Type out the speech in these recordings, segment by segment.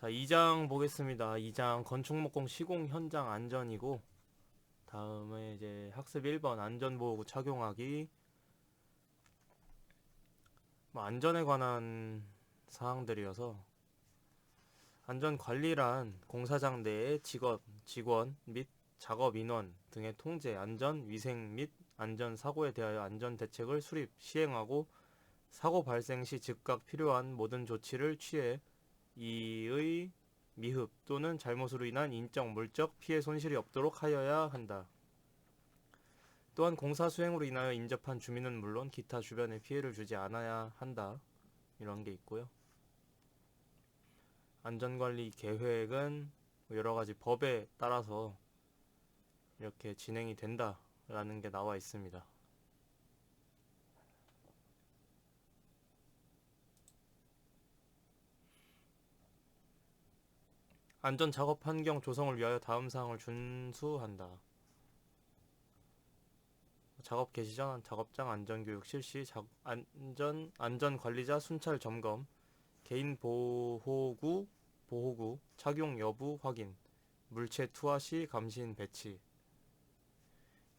자, 2장 보겠습니다. 2장 건축목공 시공 현장 안전이고, 다음에 이제 학습 1번 안전보호구 착용하기. 뭐 안전에 관한 사항들이어서, 안전관리란 공사장 내의 직원 및 작업 인원 등의 통제, 안전, 위생 및 안전 사고에 대하여 안전 대책을 수립, 시행하고 사고 발생 시 즉각 필요한 모든 조치를 취해 이의 미흡 또는 잘못으로 인한 인적, 물적 피해 손실이 없도록 하여야 한다. 또한 공사 수행으로 인하여 인접한 주민은 물론 기타 주변에 피해를 주지 않아야 한다. 이런 게 있고요. 안전관리 계획은 여러 가지 법에 따라서 이렇게 진행이 된다라는 게 나와 있습니다. 안전 작업 환경 조성을 위하여 다음 사항을 준수한다. 작업 개시 전 작업장 안전교육 실시, 안전관리자 순찰 점검, 개인 보호구 착용 여부 확인, 물체 투하 시 감시인 배치,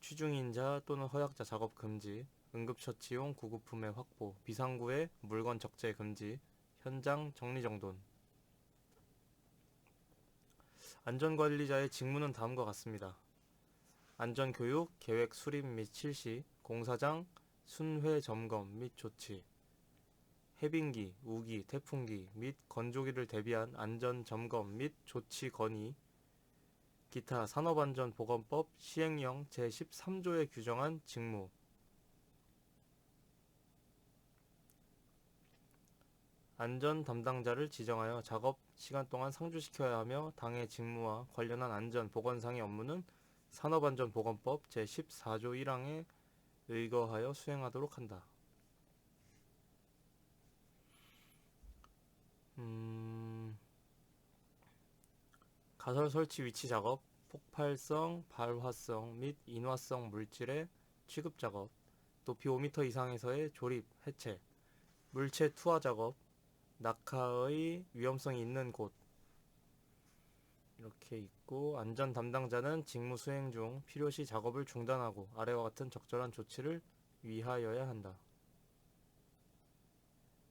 취중인자 또는 허약자 작업 금지, 응급처치용 구급품의 확보, 비상구에 물건 적재 금지, 현장 정리정돈. 안전관리자의 직무는 다음과 같습니다. 안전교육, 계획 수립 및 실시, 공사장 순회 점검 및 조치, 해빙기, 우기, 태풍기 및 건조기를 대비한 안전 점검 및 조치 건의, 기타 산업안전보건법 시행령 제13조에 규정한 직무, 안전 담당자를 지정하여 작업 시간 동안 상주시켜야 하며 당해 직무와 관련한 안전 보건상의 업무는 산업안전보건법 제14조 1항에 의거하여 수행하도록 한다. 가설 설치 위치 작업, 폭발성, 발화성 및 인화성 물질의 취급 작업, 높이 5m 이상에서의 조립, 해체, 물체 투하 작업, 낙하의 위험성이 있는 곳 이렇게 있고, 안전 담당자는 직무 수행 중 필요시 작업을 중단하고 아래와 같은 적절한 조치를 위하여야 한다.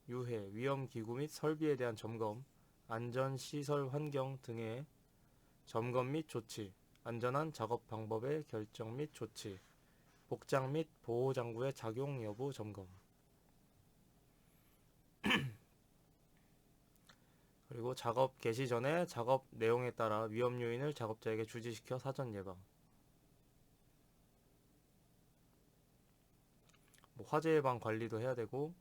유해, 위험기구 및 설비에 대한 점검, 안전시설 환경 등의 점검 및 조치, 안전한 작업 방법의 결정 및 조치, 복장 및 보호장구의 착용 여부 점검. 그리고 작업 개시 전에 작업 내용에 따라 위험 요인을 작업자에게 주지시켜 사전 예방. 뭐 화재 예방 관리도 해야 되고,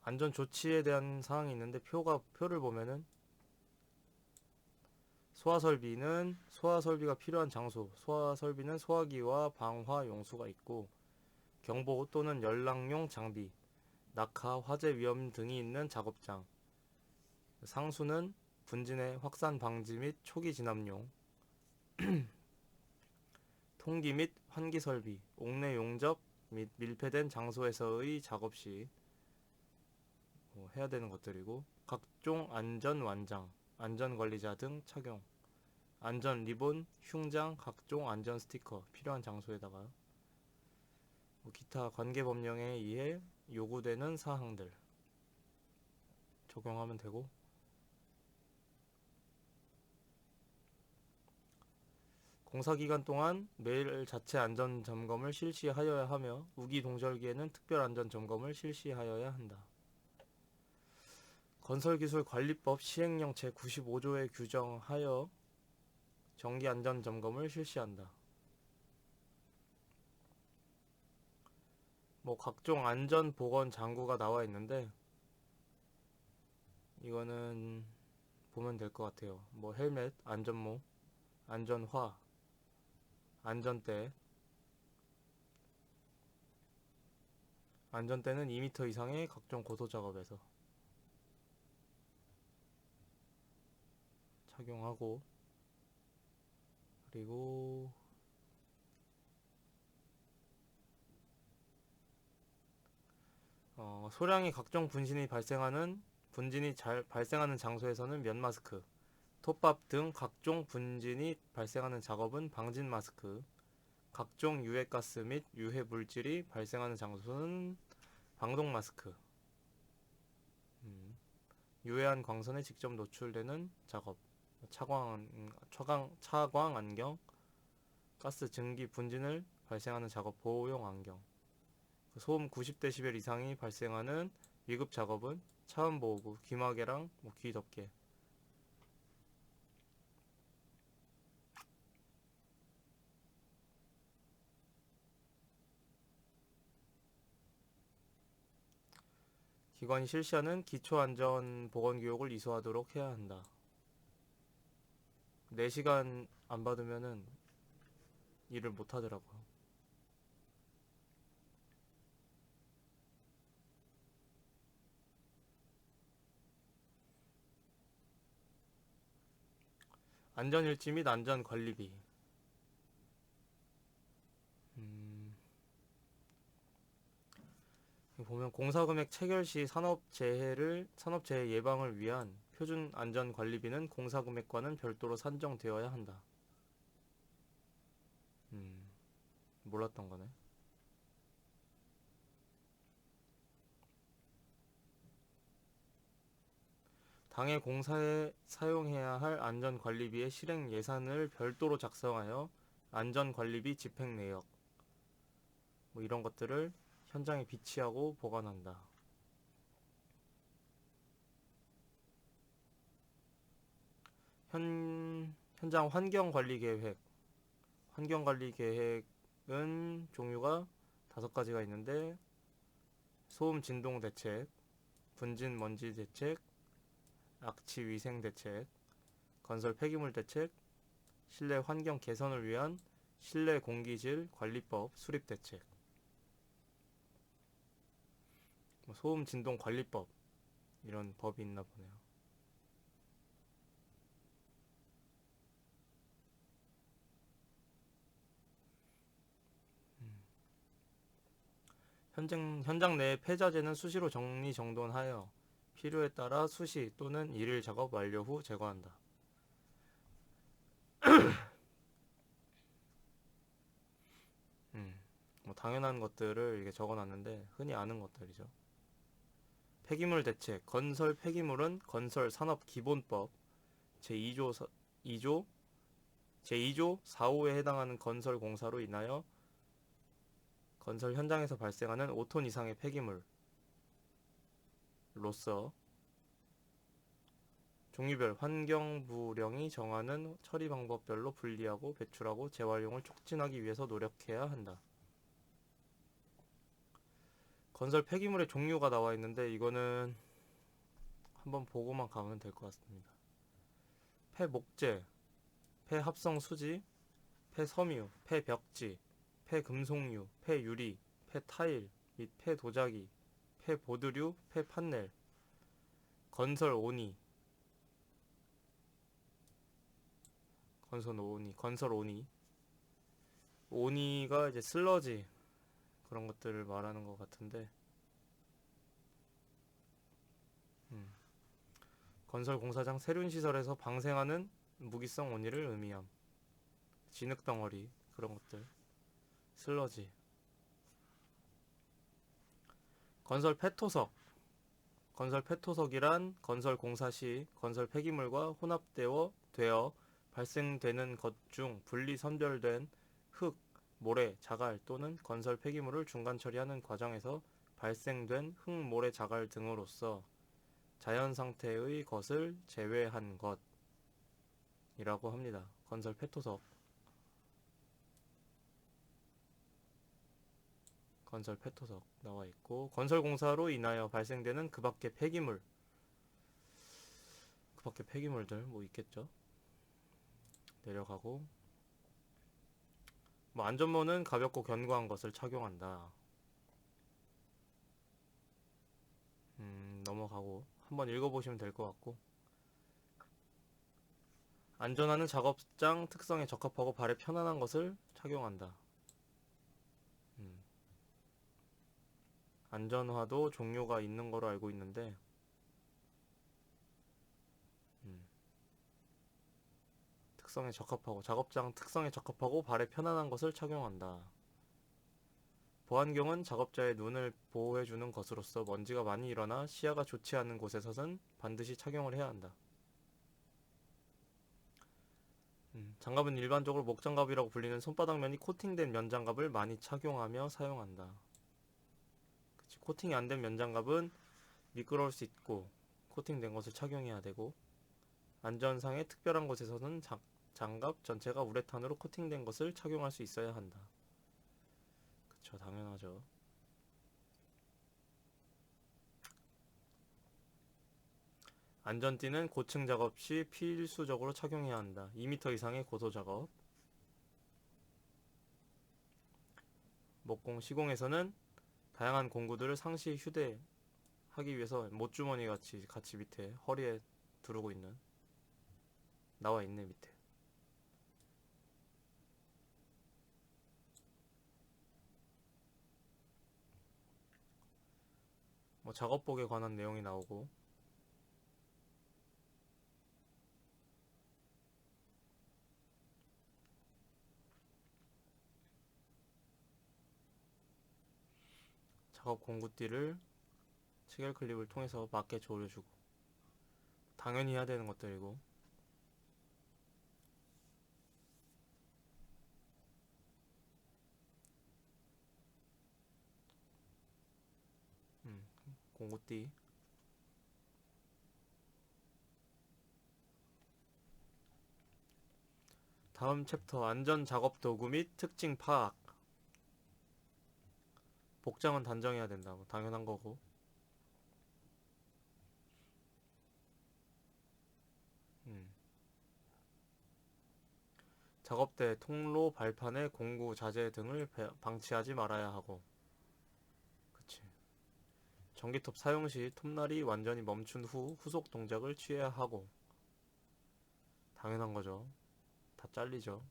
안전 조치에 대한 사항이 있는데 표를 보면은 소화설비가 필요한 장소, 소화설비는 소화기와 방화 용수가 있고, 경보 또는 연락용 장비, 낙하, 화재 위험 등이 있는 작업장, 상수는 분진의 확산 방지 및 초기 진압용, 통기 및 환기 설비, 옥내 용접 및 밀폐된 장소에서의 작업 시 해야 되는 것들이고, 각종 안전 완장, 안전관리자 등 착용, 안전 리본, 흉장, 각종 안전 스티커 필요한 장소에다가 기타 관계 법령에 의해 요구되는 사항들 적용하면 되고, 공사기간 동안 매일 자체 안전 점검을 실시하여야 하며 우기 동절기에는 특별 안전 점검을 실시하여야 한다. 건설기술관리법 시행령 제95조에 규정하여 정기 안전 점검을 실시한다. 뭐 각종 안전 보건 장구가 나와 있는데 이거는 보면 될 것 같아요. 뭐 헬멧, 안전모, 안전화, 안전대. 안전대는 2m 이상의 각종 고소 작업에서 착용하고, 그리고 소량의 각종 분진이 잘 발생하는 장소에서는 면 마스크, 톱밥 등 각종 분진이 발생하는 작업은 방진 마스크, 각종 유해가스 및 유해 물질이 발생하는 장소는 방독 마스크, 유해한 광선에 직접 노출되는 작업, 차광 안경, 가스 증기 분진을 발생하는 작업 보호용 안경, 소음 90dB 이상이 발생하는 위급 작업은 차음 보호구, 귀마개랑 귀 덮개. 기관이 실시하는 기초안전보건교육을 이수하도록 해야 한다. 4시간 안 받으면은 일을 못 하더라고요. 안전일지 및 안전관리비. 보면 공사금액 체결 시 산업재해 예방을 위한 표준 안전관리비는 공사금액과는 별도로 산정되어야 한다. 몰랐던 거네. 당해 공사에 사용해야 할 안전관리비의 실행 예산을 별도로 작성하여 안전관리비 집행 내역 이런 것들을 현장에 비치하고 보관한다. 현장 환경관리 계획. 환경관리 계획은 종류가 5가지가 있는데 소음 진동 대책, 분진 먼지 대책, 악취 위생 대책, 건설 폐기물 대책, 실내 환경 개선을 위한 실내 공기질 관리법 수립 대책, 소음 진동 관리법 이런 법이 있나 보네요. 현장 내 폐자재는 수시로 정리정돈하여 필요에 따라 수시 또는 일일 작업 완료 후 제거한다. 당연한 것들을 이게 적어놨는데 흔히 아는 것들이죠. 폐기물 대책. 건설 폐기물은 건설 산업 기본법 제2조 4호에 해당하는 건설 공사로 인하여 건설 현장에서 발생하는 5톤 이상의 폐기물로서 종류별 환경부령이 정하는 처리 방법별로 분리하고 배출하고 재활용을 촉진하기 위해서 노력해야 한다. 건설 폐기물의 종류가 나와 있는데 이거는 한번 보고만 가면 될 것 같습니다. 폐목재, 폐합성수지, 폐섬유, 폐벽지, 폐금속류, 폐유리, 폐타일 및 폐도자기, 폐보드류, 폐판넬, 건설 오니. 오니가 이제 슬러지 그런 것들을 말하는 것 같은데, 건설 공사장 세륜 시설에서 방생하는 무기성 오니를 의미함. 진흙 덩어리 그런 것들, 슬러지. 건설 폐토석이란 건설 공사 시 건설 폐기물과 혼합되어 발생되는 것 중 분리 선별된 흙, 모래, 자갈 또는 건설 폐기물을 중간 처리하는 과정에서 발생된 흙, 모래, 자갈 등으로서 자연 상태의 것을 제외한 것이라고 합니다. 건설 폐토석. 나와 있고, 건설 공사로 인하여 발생되는 그 밖의 폐기물들 뭐 있겠죠. 내려가고, 안전모는 가볍고 견고한 것을 착용한다. 넘어가고 한번 읽어보시면 될 것 같고, 안전하는 작업장 특성에 적합하고 발에 편안한 것을 착용한다. 안전화도 종류가 있는 거로 알고 있는데 특성에 적합하고 작업장 특성에 적합하고 발에 편안한 것을 착용한다. 보안경은 작업자의 눈을 보호해주는 것으로서 먼지가 많이 일어나 시야가 좋지 않은 곳에서는 반드시 착용을 해야 한다. 장갑은 일반적으로 목장갑이라고 불리는 손바닥면이 코팅된 면장갑을 많이 착용하며 사용한다. 그치, 코팅이 안 된 면장갑은 미끄러울 수 있고 코팅된 것을 착용해야 되고 안전상의 특별한 곳에서는 장갑 전체가 우레탄으로 코팅된 것을 착용할 수 있어야 한다. 그쵸, 당연하죠. 안전띠는 고층 작업 시 필수적으로 착용해야 한다. 2m 이상의 고도 작업. 목공 시공에서는 다양한 공구들을 상시 휴대하기 위해서 못주머니 같이 밑에 허리에 두르고 있는 나와 있네 밑에. 뭐 작업복에 관한 내용이 나오고 작업 공구띠를 체결 클립을 통해서 맞게 조여주고 당연히 해야 되는 것들이고 공구띠 다음 챕터 안전 작업 도구 및 특징 파악. 복장은 단정해야 된다. 뭐 당연한 거고. 음. 작업대, 통로, 발판에 공구, 자재 등을 방치하지 말아야 하고. 그치. 전기톱 사용 시 톱날이 완전히 멈춘 후 후속 동작을 취해야 하고. 당연한 거죠. 다 잘리죠.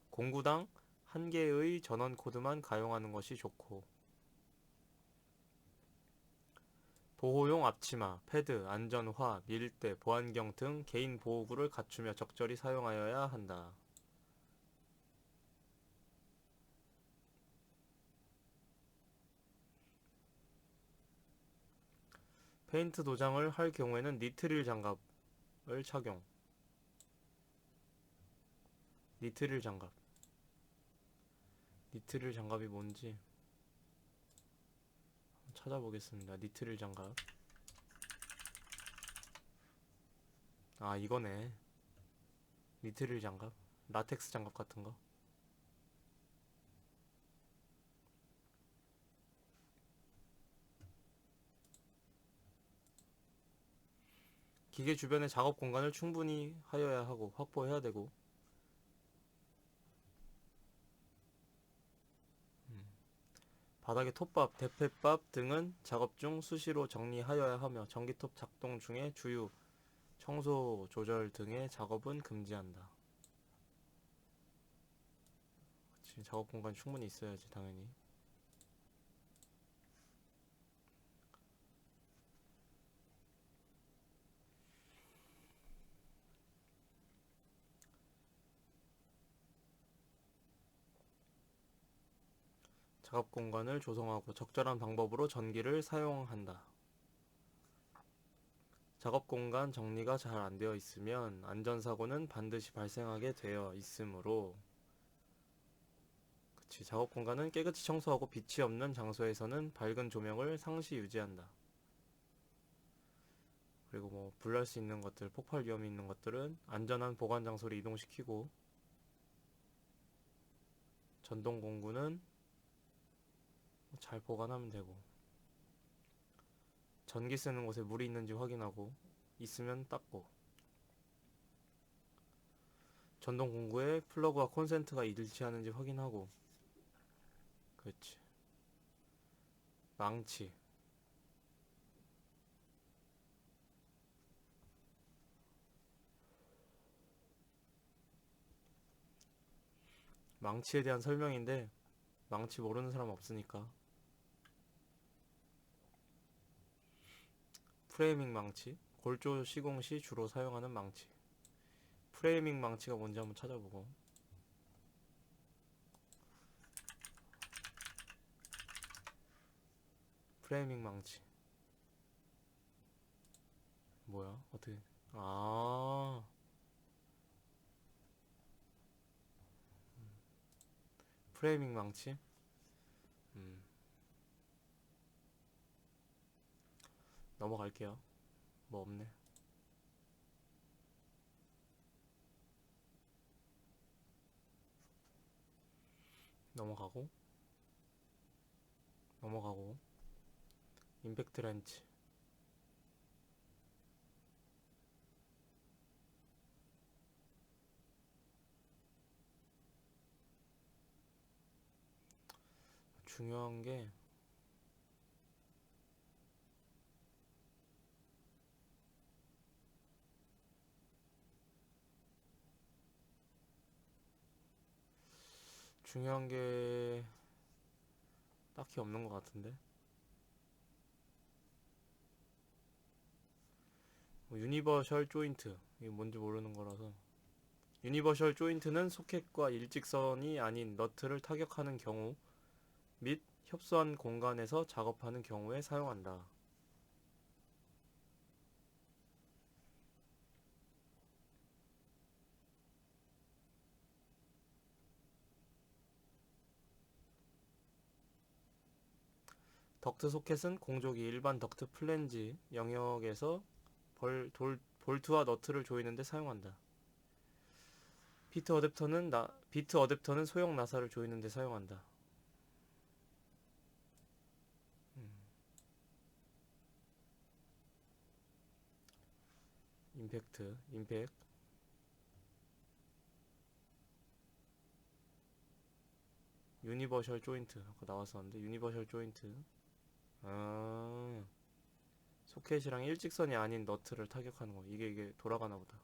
공구당 한 개의 전원 코드만 가용하는 것이 좋고. 보호용 앞치마, 패드, 안전화, 밀대, 보안경 등 개인 보호구를 갖추며 적절히 사용하여야 한다. 페인트 도장을 할 경우에는 니트릴 장갑을 착용. 니트릴 장갑. 니트릴 장갑이 뭔지 찾아보겠습니다. 니트릴 장갑. 아, 이거네. 니트릴 장갑. 라텍스 장갑 같은 거. 기계 주변의 작업 공간을 충분히 하여야 하고 확보해야 되고 바닥의 톱밥, 대패밥 등은 작업 중 수시로 정리하여야 하며 전기톱 작동 중에 주유, 청소 조절 등의 작업은 금지한다. 그치, 작업 공간 충분히 있어야지 당연히. 작업 공간을 조성하고 적절한 방법으로 전기를 사용한다. 작업 공간 정리가 잘 안 되어 있으면 안전사고는 반드시 발생하게 되어 있으므로 그치, 작업 공간은 깨끗이 청소하고 빛이 없는 장소에서는 밝은 조명을 상시 유지한다. 그리고 뭐 불날 수 있는 것들, 폭발 위험이 있는 것들은 안전한 보관 장소로 이동시키고 전동 공구는 잘 보관하면 되고 전기 쓰는 곳에 물이 있는지 확인하고 있으면 닦고 전동 공구에 플러그와 콘센트가 일치하는지 확인하고 그렇지. 망치 망치에 대한 설명인데 망치 모르는 사람 없으니까 프레이밍 망치. 골조 시공 시 주로 사용하는 망치. 프레이밍 망치가 뭔지 한번 찾아보고. 프레이밍 망치. 뭐야? 어떻게? 아, 프레이밍 망치? 음, 넘어갈게요. 뭐 없네. 넘어가고, 넘어가고. 임팩트 렌치. 중요한 게, 중요한 게 딱히 없는 것 같은데. 유니버셜 조인트. 이게 뭔지 모르는 거라서. 유니버셜 조인트는 소켓과 일직선이 아닌 너트를 타격하는 경우 및 협소한 공간에서 작업하는 경우에 사용한다. 덕트 소켓은 공조기 일반 덕트 플랜지 영역에서 볼트와 너트를 조이는 데 사용한다. 비트 어댑터는 소형 나사를 조이는 데 사용한다. 임팩트, 유니버셜 조인트 아까 나왔었는데 유니버셜 조인트. 아, 소켓이랑 일직선이 아닌 너트를 타격하는 거. 이게 돌아가나 보다.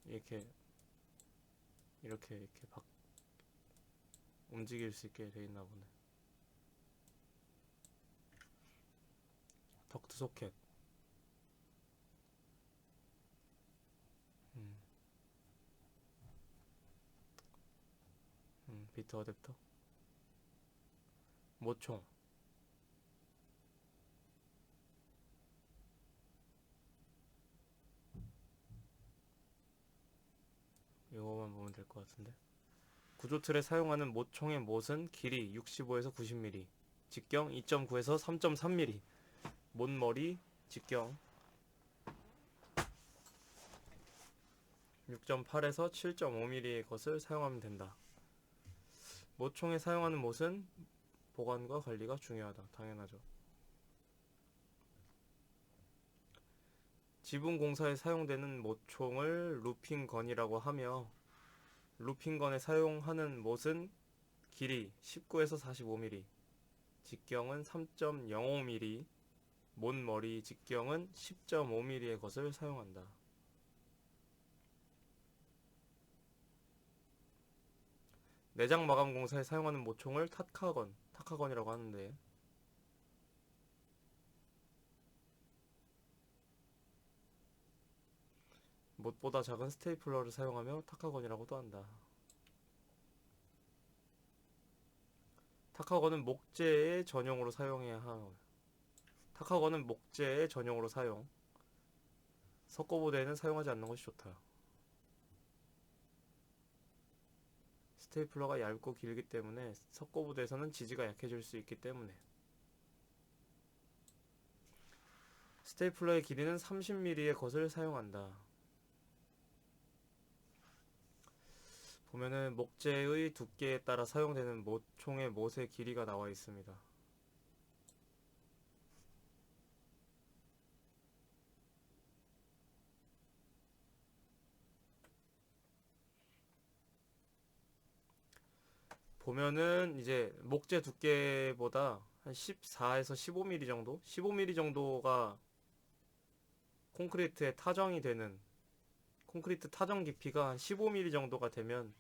이렇게 이렇게 움직일 수 있게 돼 있나 보네. 덕트 소켓. 음, 비트 어댑터. 모총. 이거만 보면 될 것 같은데. 구조 틀에 사용하는 모총의 못은 길이 65에서 90mm, 직경 2.9에서 3.3mm, 못머리 직경 6.8에서 7.5mm의 것을 사용하면 된다. 모총에 사용하는 못은 보관과 관리가 중요하다. 당연하죠. 지붕 공사에 사용되는 모총을 루핑건이라고 하며 루핑건에 사용하는 못은 길이 19에서 45mm, 직경은 3.05mm, 못머리 직경은 10.5mm의 것을 사용한다. 내장 마감 공사에 사용하는 모총을 타카건이라고 하는데 못보다 작은 스테이플러를 사용하며 타카건이라고도 한다. 타카건은 목재의 전용으로 사용해야 하고 타카건은 목재의 전용으로 사용. 석고보드에는 사용하지 않는 것이 좋다. 스테이플러가 얇고 길기 때문에 석고보드에서는 지지가 약해질 수 있기 때문에 스테이플러의 길이는 30mm의 것을 사용한다. 보면은 목재의 두께에 따라 사용되는 모총의 못의 길이가 나와 있습니다. 보면은 이제 목재 두께보다 한 14에서 15mm 정도? 15mm 정도가 콘크리트에 타정이 되는 콘크리트 타정 깊이가 한 15mm 정도가 되면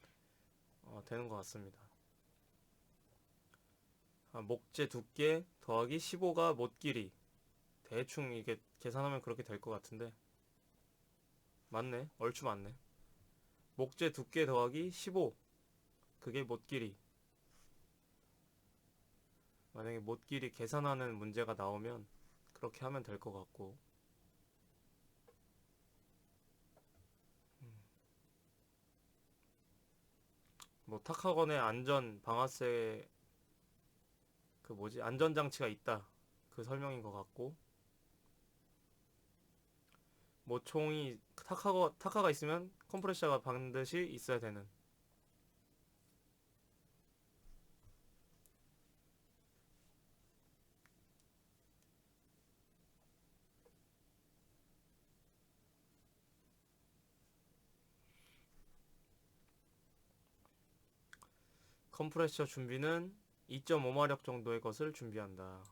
되는 것 같습니다. 목재 두께 더하기 15가 못 길이 대충 이게 계산하면 그렇게 될 것 같은데. 맞네. 얼추 맞네. 목재 두께 더하기 15. 그게 못 길이. 만약에 못 길이 계산하는 문제가 나오면 그렇게 하면 될 것 같고. 뭐 탁학원에 안전 방아쇠 그 뭐지 안전 장치가 있다. 그 설명인 것 같고. 뭐 총이 타카가 있으면 컴프레셔가 반드시 있어야 되는. 컴프레셔 준비는 2.5마력 정도의 것을 준비한다.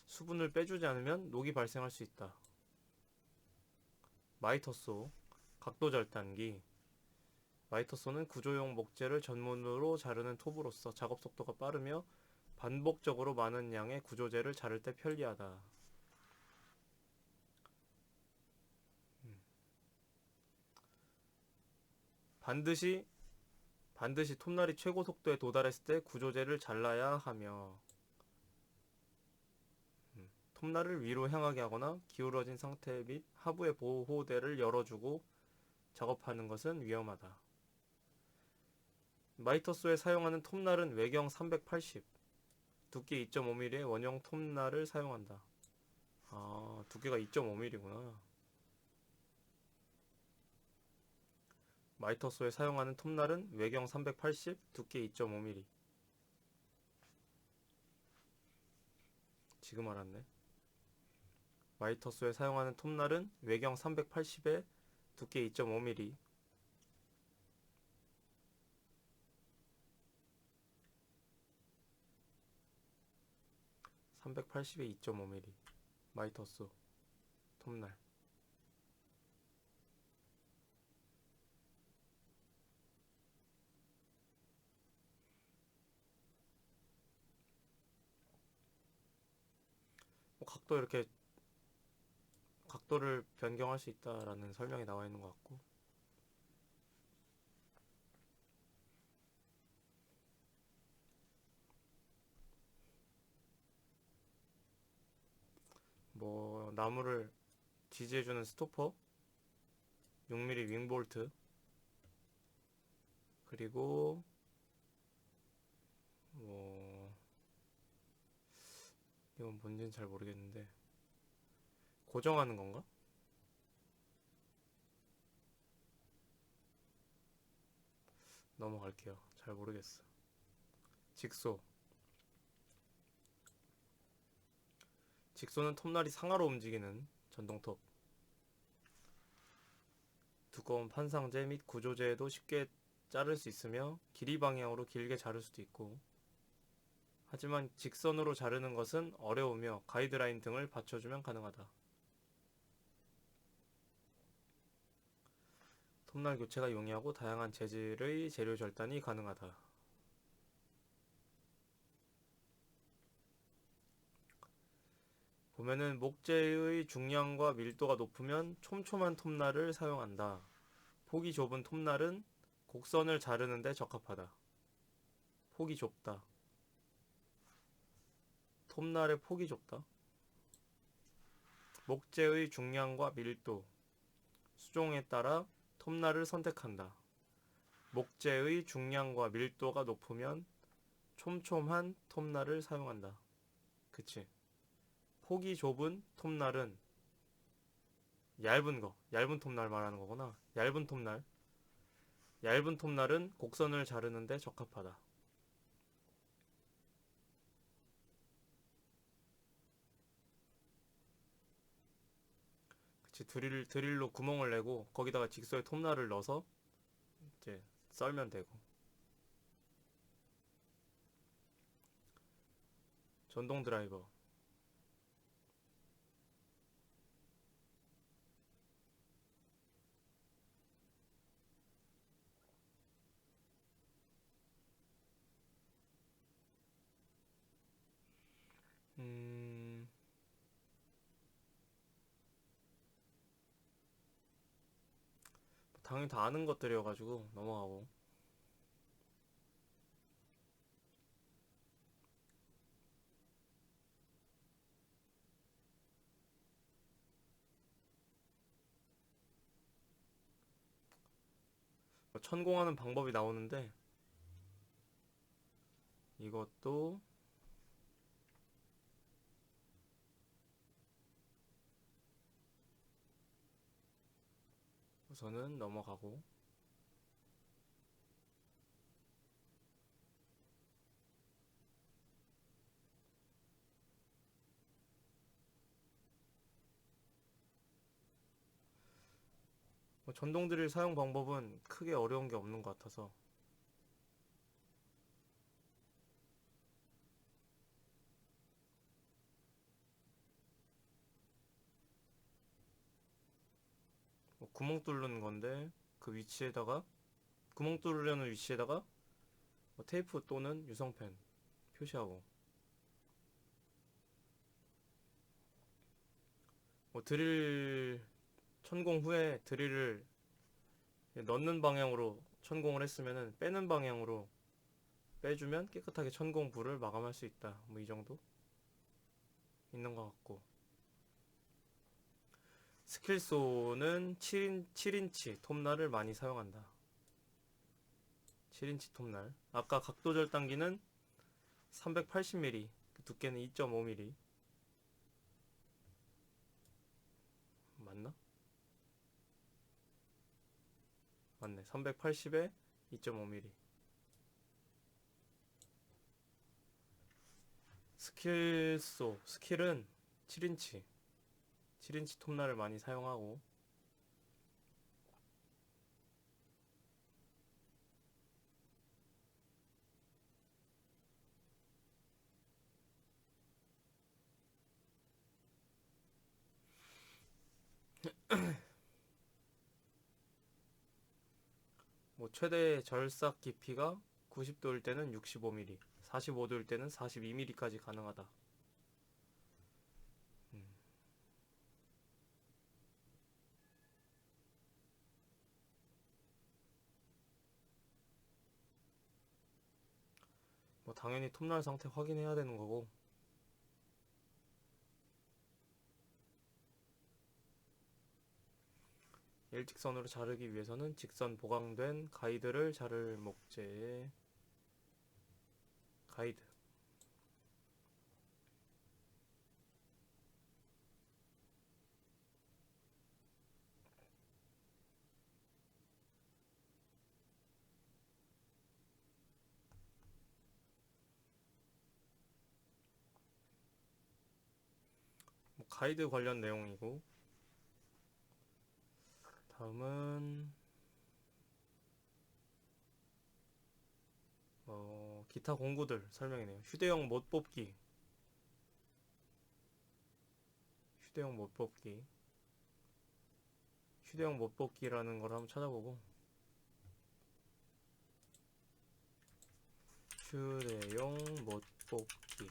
수분을 빼주지 않으면 녹이 발생할 수 있다. 마이터소, 각도 절단기. 마이터소는 구조용 목재를 전문으로 자르는 톱으로서 작업 속도가 빠르며 반복적으로 많은 양의 구조재를 자를 때 편리하다. 반드시 톱날이 최고 속도에 도달했을 때 구조재를 잘라야 하며 톱날을 위로 향하게 하거나 기울어진 상태 및 하부의 보호대를 열어주고 작업하는 것은 위험하다. 마이터소에 사용하는 톱날은 외경 380, 두께 2.5mm의 원형 톱날을 사용한다. 아, 두께가 2.5mm구나. 마이터소에 사용하는 톱날은 외경 380, 두께 2.5mm. 지금 알았네. 마이터소에 사용하는 톱날은 외경 380에 두께 2.5mm. 380에 2.5mm. 마이터소 톱날. 각도 이렇게 각도를 변경할 수 있다라는 설명이 나와 있는 것 같고. 뭐 나무를 지지해주는 스토퍼, 6mm 윙볼트, 그리고 뭐 이건 뭔지는 잘 모르겠는데 고정하는 건가? 넘어갈게요. 잘 모르겠어. 직소. 직소는 톱날이 상하로 움직이는 전동톱. 두꺼운 판상재 및 구조재에도 쉽게 자를 수 있으며 길이 방향으로 길게 자를 수도 있고, 하지만 직선으로 자르는 것은 어려우며 가이드라인 등을 받쳐주면 가능하다. 톱날 교체가 용이하고 다양한 재질의 재료 절단이 가능하다. 보면은 목재의 중량과 밀도가 높으면 촘촘한 톱날을 사용한다. 폭이 좁은 톱날은 곡선을 자르는데 적합하다. 폭이 좁다. 톱날의 폭이 좁다. 목재의 중량과 밀도, 수종에 따라 톱날을 선택한다. 목재의 중량과 밀도가 높으면 촘촘한 톱날을 사용한다. 그치? 폭이 좁은 톱날은 얇은 거, 얇은 톱날 말하는 거구나. 얇은 톱날. 얇은 톱날은 곡선을 자르는데 적합하다. 그치, 드릴로 구멍을 내고 거기다가 직소에 톱날을 넣어서 이제 썰면 되고. 전동 드라이버. 당연히 다 아는 것들이어가지고 넘어가고. 천공하는 방법이 나오는데 이것도 우선은 넘어가고. 전동 드릴 사용 방법은 크게 어려운 게 없는 것 같아서. 구멍 뚫는 건데 그 위치에다가 구멍 뚫으려는 위치에다가 테이프 또는 유성펜 표시하고, 드릴 천공 후에 드릴을 넣는 방향으로 천공을 했으면은 빼는 방향으로 빼주면 깨끗하게 천공 부를 마감할 수 있다. 뭐 이 정도 있는 것 같고. 스킬소는 7인치 톱날을 많이 사용한다. 7인치 톱날. 아까 각도 절단기는 380mm, 두께는 2.5mm. 맞나? 맞네. 380에 2.5mm. 스킬은 7인치 톱날을 많이 사용하고. 최대 절삭 깊이가 90도일 때는 65mm, 45도일 때는 42mm까지 가능하다. 당연히 톱날 상태 확인해야 되는 거고. 일직선으로 자르기 위해서는 직선 보강된 가이드를 자를 목재의 가이드. 가이드 관련 내용이고. 다음은 기타 공구들 설명이네요. 휴대용 못 뽑기. 휴대용 못 뽑기. 휴대용 못 뽑기라는 걸 한번 찾아보고. 휴대용 못 뽑기.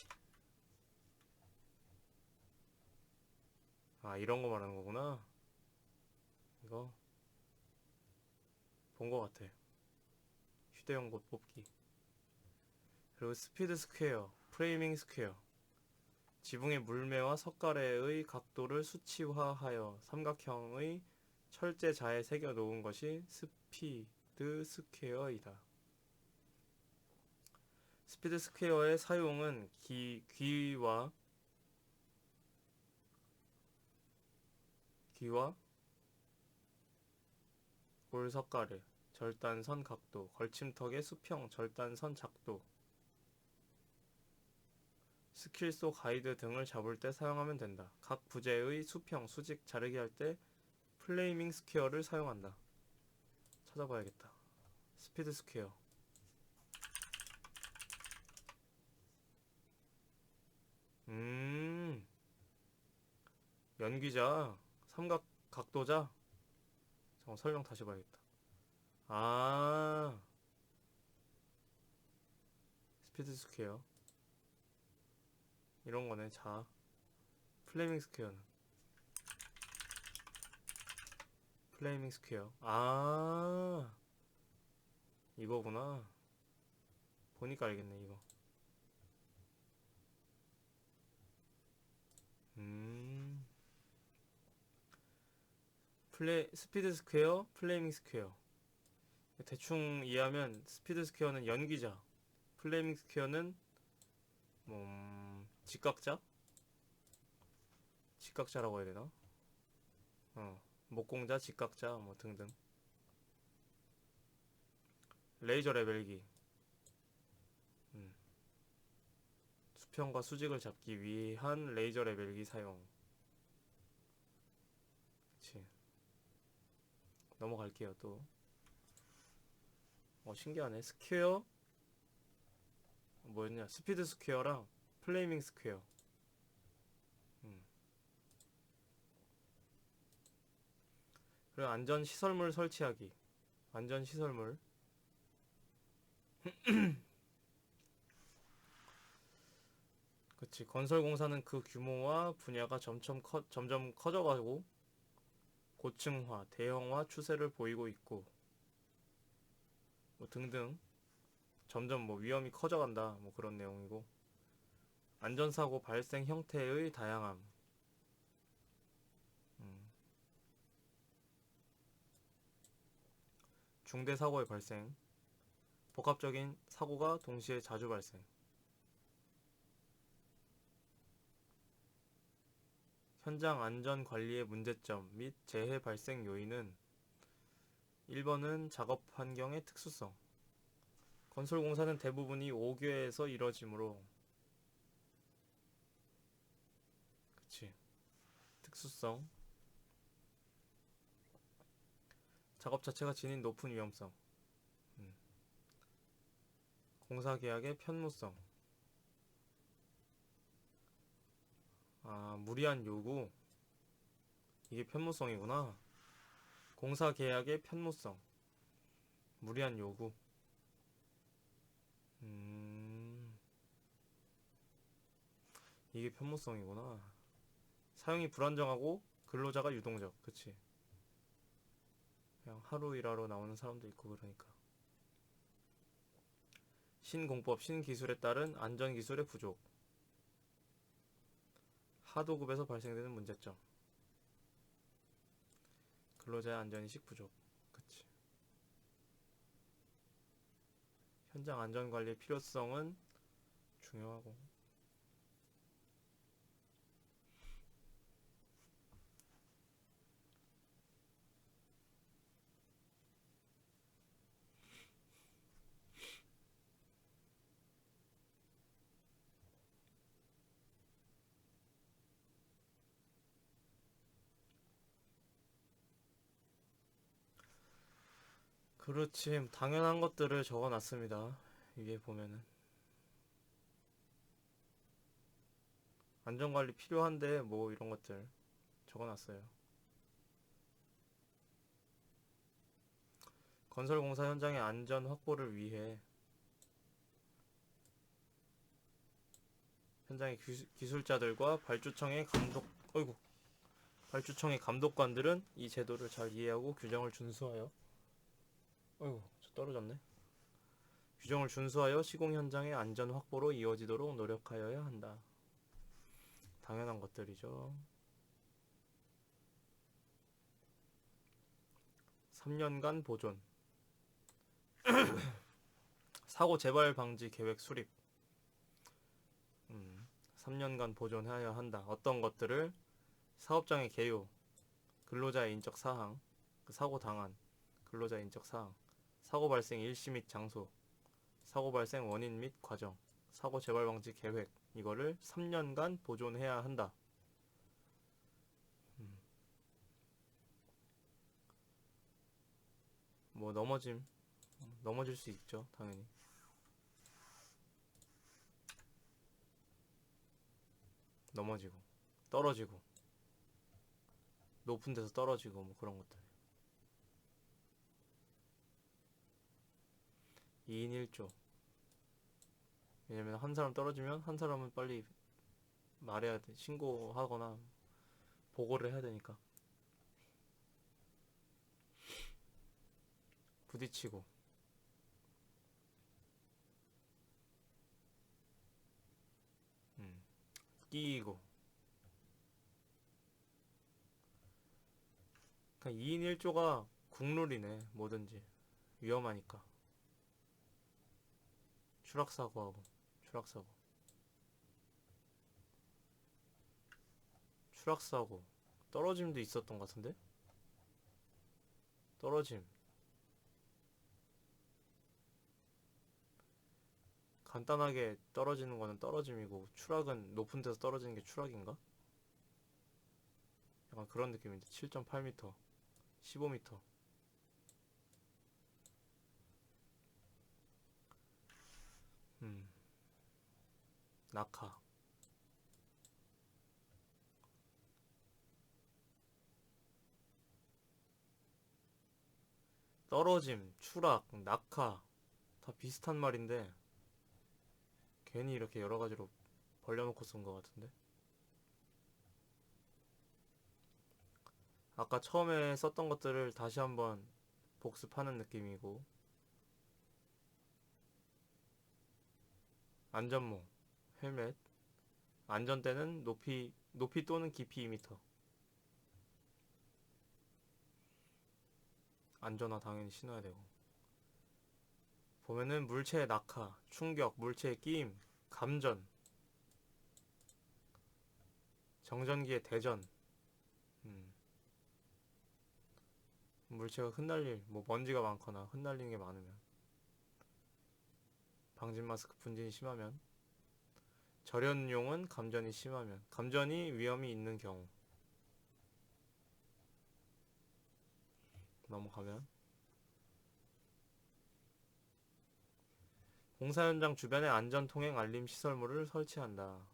아, 이런 거 말하는 거구나. 이거 본 거 같아. 휴대용 못 뽑기. 그리고 스피드 스퀘어, 프레이밍 스퀘어. 지붕의 물매와 석가래의 각도를 수치화하여 삼각형의 철제자에 새겨 놓은 것이 스피드 스퀘어이다. 스피드 스퀘어의 사용은 귀와 골석가래, 절단선 각도, 걸침턱의 수평, 절단선 작도, 스킬소 가이드 등을 잡을 때 사용하면 된다. 각 부재의 수평, 수직 자르기 할 때 플레이밍 스퀘어를 사용한다. 찾아봐야겠다. 스피드 스퀘어. 연기자, 삼각 각도자. 잠깐 설명 다시 봐야겠다. 아, 스피드 스퀘어. 이런 거네. 자, 플레이밍 스퀘어는 플레이밍 스퀘어. 아, 이거구나. 보니까 알겠네, 이거. 음, 스피드 스퀘어, 플레이밍 스퀘어. 대충 이해하면 스피드 스퀘어는 연기자, 플레이밍 스퀘어는 직각자? 직각자라고 해야 되나? 목공자, 직각자, 뭐 등등. 레이저 레벨기. 음, 수평과 수직을 잡기 위한 레이저 레벨기 사용. 그치. 넘어갈게요, 또. 신기하네. 스퀘어, 뭐였냐? 스피드 스퀘어랑 플레이밍 스퀘어. 음. 그리고 안전 시설물 설치하기. 안전 시설물. 그치. 건설공사는 그 규모와 분야가 점점 커져가고 고층화, 대형화 추세를 보이고 있고 뭐 등등 점점 뭐 위험이 커져간다 뭐 그런 내용이고 안전사고 발생 형태의 다양함. 음. 중대 사고의 발생. 복합적인 사고가 동시에 자주 발생. 현장 안전 관리의 문제점 및 재해 발생 요인은 1번은 작업 환경의 특수성. 건설공사는 대부분이 5개에서 이뤄지므로 그치. 특수성. 작업 자체가 지닌 높은 위험성. 음. 공사계약의 편무성. 아, 무리한 요구. 이게 편무성이구나. 공사계약의 편무성. 무리한 요구. 음, 이게 편무성이구나. 사용이 불안정하고 근로자가 유동적. 그치. 그냥 하루 일하러 나오는 사람도 있고 그러니까. 신공법, 신기술에 따른 안전기술의 부족. 하도급에서 발생되는 문제점. 근로자의 안전인식 부족. 그치. 현장 안전관리의 필요성은 중요하고. 그렇지. 당연한 것들을 적어놨습니다. 위에 보면은. 안전관리 필요한데 뭐 이런 것들 적어놨어요. 건설공사 현장의 안전 확보를 위해 현장의 기술자들과 발주청의 감독관들은 이 제도를 잘 이해하고 규정을 준수하여 저 떨어졌네. 규정을 준수하여 시공 현장의 안전 확보로 이어지도록 노력하여야 한다. 당연한 것들이죠. 3년간 보존. 사고 재발 방지 계획 수립. 3년간 보존해야 한다. 어떤 것들을 사업장의 개요, 근로자의 인적 사항, 사고 당한 근로자의 인적 사항, 사고 발생 일시 및 장소, 사고 발생 원인 및 과정, 사고 재발 방지 계획 이거를 3년간 보존해야 한다. 뭐 넘어질 수 있죠, 당연히. 넘어지고 떨어지고 높은 데서 떨어지고 뭐 그런 것들. 2인 1조. 왜냐면 한 사람 떨어지면 한 사람은 빨리 말해야 돼. 신고하거나 보고를 해야 되니까. 부딪히고. 끼고. 그냥 2인 1조가 국룰이네. 뭐든지 위험하니까. 추락사고하고. 추락사고. 추락사고. 떨어짐도 있었던 것 같은데? 떨어짐. 간단하게 떨어지는 거는 떨어짐이고, 추락은 높은 데서 떨어지는 게 추락인가? 약간 그런 느낌인데. 7.8m, 15m. 낙하. 떨어짐, 추락, 낙하. 다 비슷한 말인데, 괜히 이렇게 여러 가지로 벌려놓고 쓴 것 같은데? 아까 처음에 썼던 것들을 다시 한번 복습하는 느낌이고, 안전모, 헬멧, 안전대는 높이 또는 깊이 2m. 안전화 당연히 신어야 되고. 보면은 물체의 낙하, 충격, 물체의 끼임, 감전, 정전기의 대전, 물체가 흩날릴, 뭐 먼지가 많거나 흩날리는 게 많으면, 방진 마스크 분진이 심하면, 절연용은 감전이 심하면, 감전이 위험이 있는 경우. 넘어가면, 공사 현장 주변에 안전 통행 알림 시설물을 설치한다.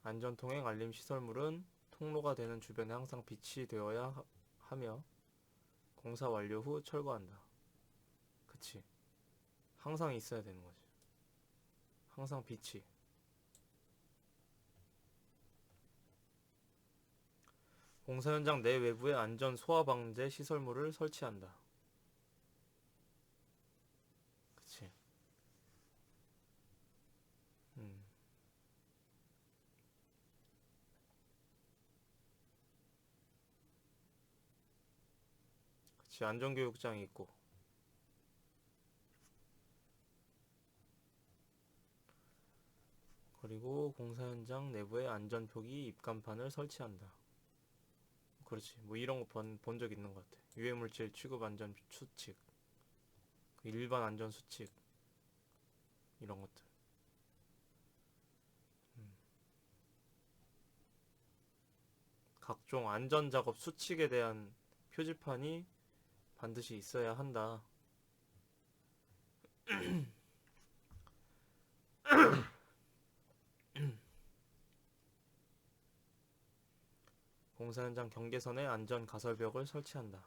안전 통행 알림 시설물은 통로가 되는 주변에 항상 비치되어야 하며 공사 완료 후 철거한다. 그치. 항상 있어야 되는 거지. 항상 비치. 공사 현장 내 외부에 안전 소화 방제 시설물을 설치한다. 그치. 음. 그치. 안전교육장이 있고. 그리고 공사 현장 내부에 안전표기 입간판을 설치한다. 그렇지. 뭐 이런 거 본 적 있는 것 같아. 유해물질 취급 안전 수칙. 일반 안전 수칙. 이런 것들. 각종 안전작업 수칙에 대한 표지판이 반드시 있어야 한다. 공사 현장 경계선에 안전 가설벽을 설치한다.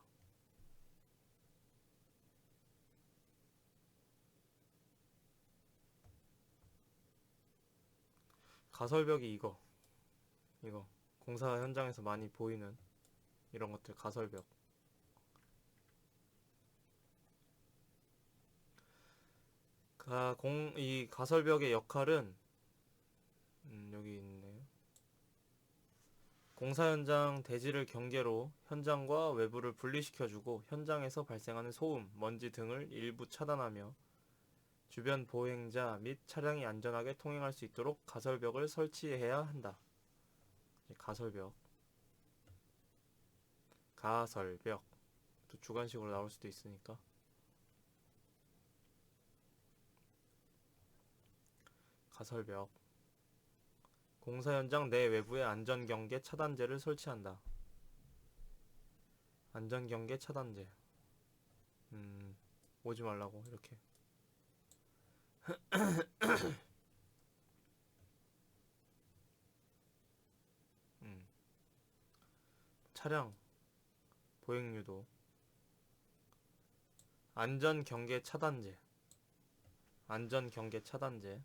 가설벽이 이거 공사 현장에서 많이 보이는 이런 것들 가설벽. 이 가설벽의 역할은 여기 있네요. 공사 현장 대지를 경계로 현장과 외부를 분리시켜주고 현장에서 발생하는 소음, 먼지 등을 일부 차단하며 주변 보행자 및 차량이 안전하게 통행할 수 있도록 가설벽을 설치해야 한다. 가설벽. 가설벽. 또 주관식으로 나올 수도 있으니까. 가설벽. 공사 현장 내 외부에 안전경계 차단제를 설치한다. 안전경계 차단제. 오지 말라고 이렇게. 음, 차량 보행유도. 안전경계 차단제. 안전경계 차단제.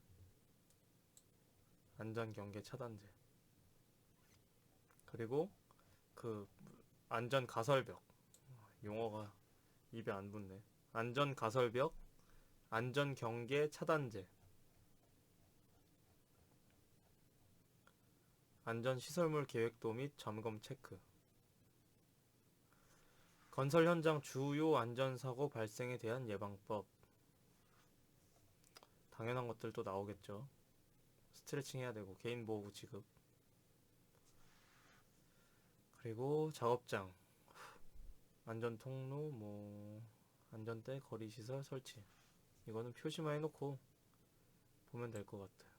안전 경계 차단제. 그리고 그 안전 가설벽. 용어가 입에 안 붙네. 안전 가설벽, 안전 경계 차단제, 안전 시설물 계획도 및 점검 체크. 건설 현장 주요 안전 사고 발생에 대한 예방법. 당연한 것들도 나오겠죠. 스트레칭 해야 되고 개인 보호 지급. 그리고 작업장, 안전 통로, 안전대, 거리 시설 설치. 이거는 표시만 해놓고 보면 될 것 같아요.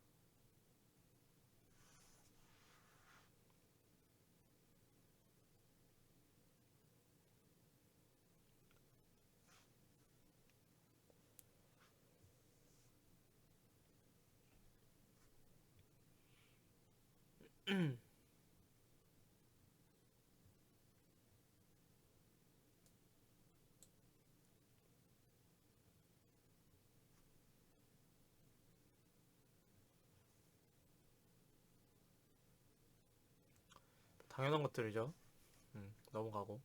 당연한 것들이죠. 넘어가고.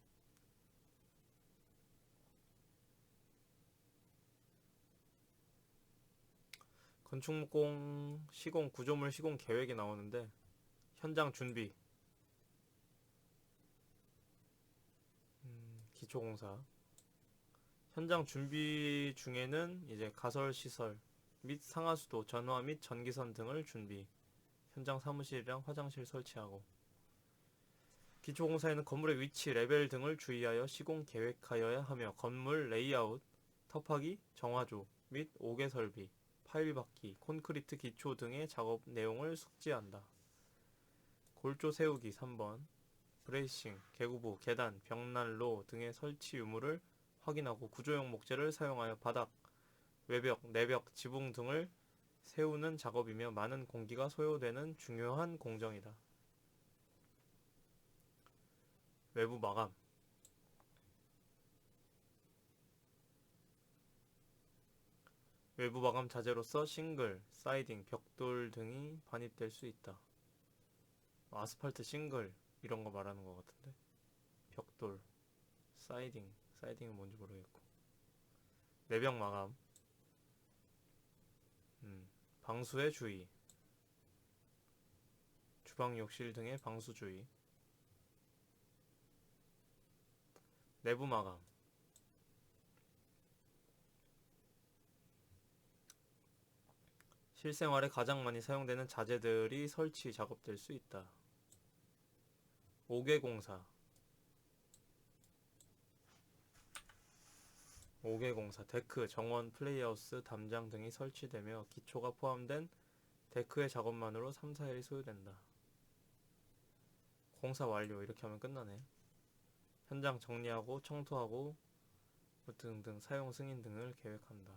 건축공 시공 구조물 시공 계획이 나오는데 현장 준비, 기초공사. 현장 준비 중에는 이제 가설 시설 및 상하수도, 전화 및 전기선 등을 준비. 현장 사무실이랑 화장실 설치하고. 기초공사에는 건물의 위치, 레벨 등을 주의하여 시공 계획하여야 하며 건물 레이아웃, 터파기, 정화조 및 옥외 설비, 파일 받기, 콘크리트 기초 등의 작업 내용을 숙지한다. 골조 세우기 3번, 브레이싱, 개구부, 계단, 벽난로 등의 설치 유무를 확인하고 구조용 목재를 사용하여 바닥, 외벽, 내벽, 지붕 등을 세우는 작업이며 많은 공기가 소요되는 중요한 공정이다. 외부 마감. 외부 마감 자재로서 싱글, 사이딩, 벽돌 등이 반입될 수 있다. 아스팔트 싱글 이런 거 말하는 것 같은데. 벽돌, 사이딩은 뭔지 모르겠고. 내벽 마감. 방수의 주의. 주방 욕실 등의 방수 주의. 내부 마감. 실생활에 가장 많이 사용되는 자재들이 설치 작업될 수 있다. 옥외공사. 옥외공사, 데크, 정원, 플레이하우스, 담장 등이 설치되며 기초가 포함된 데크의 작업만으로 3, 4일이 소요된다. 공사 완료 이렇게 하면 끝나네. 현장 정리하고 청소하고 등등 사용 승인 등을 계획한다.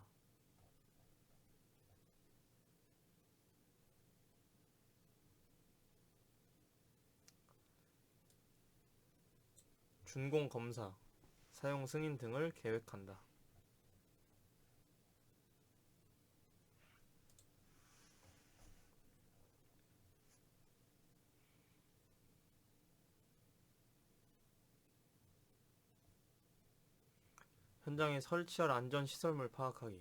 준공 검사, 사용 승인 등을 계획한다. 현장에 설치할 안전시설물 파악하기.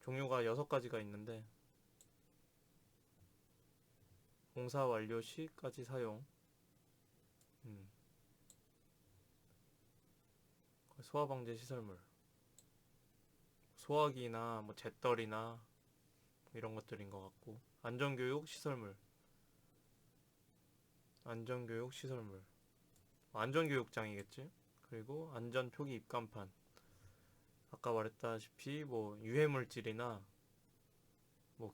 종류가 6가지가 있는데 공사 완료 시까지 사용, 소화방제 시설물, 소화기나 잿더리나 이런 것들인 것 같고. 안전교육 시설물, 안전교육장이겠지. 그리고 안전표기 입간판, 아까 말했다시피 유해물질이나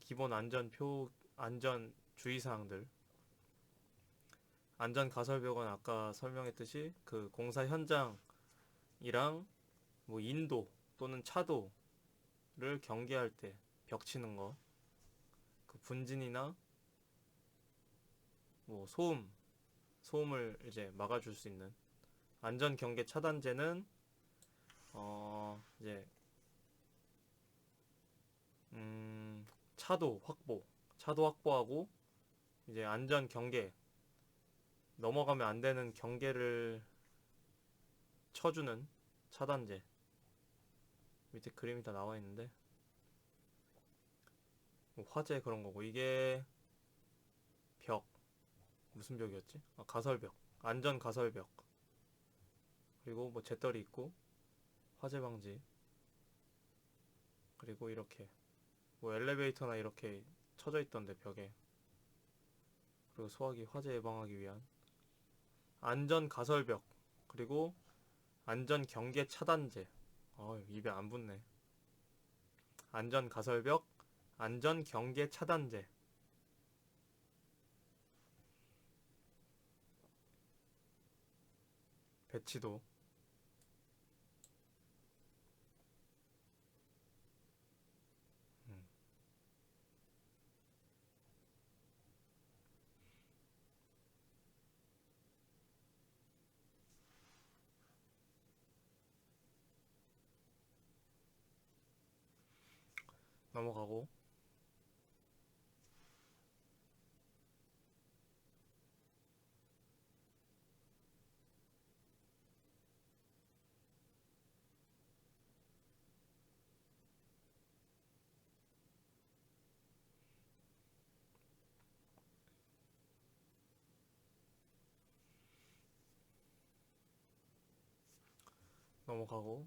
기본 안전 주의사항들. 안전 가설벽은 아까 설명했듯이 그 공사 현장이랑 인도 또는 차도를 경계할 때 벽 치는 거, 그 분진이나 소음을 이제 막아줄 수 있는. 안전 경계 차단제는 이제 차도 확보하고 이제 안전 경계, 넘어가면 안 되는 경계를 쳐주는 차단제. 밑에 그림이 다 나와 있는데 뭐 화재 그런 거고, 이게 벽, 무슨 벽이었지? 아, 가설벽, 안전 가설벽. 그리고 뭐 재떨이 있고 화재 방지. 그리고 이렇게 뭐 엘리베이터나 이렇게 쳐져 있던데 벽에. 그리고 소화기 화재 예방하기 위한 안전 가설벽. 그리고 안전 경계 차단제. 입에 안 붙네. 안전 가설벽, 안전 경계 차단제. 배치도. 음, 넘어가고. 넘어가고.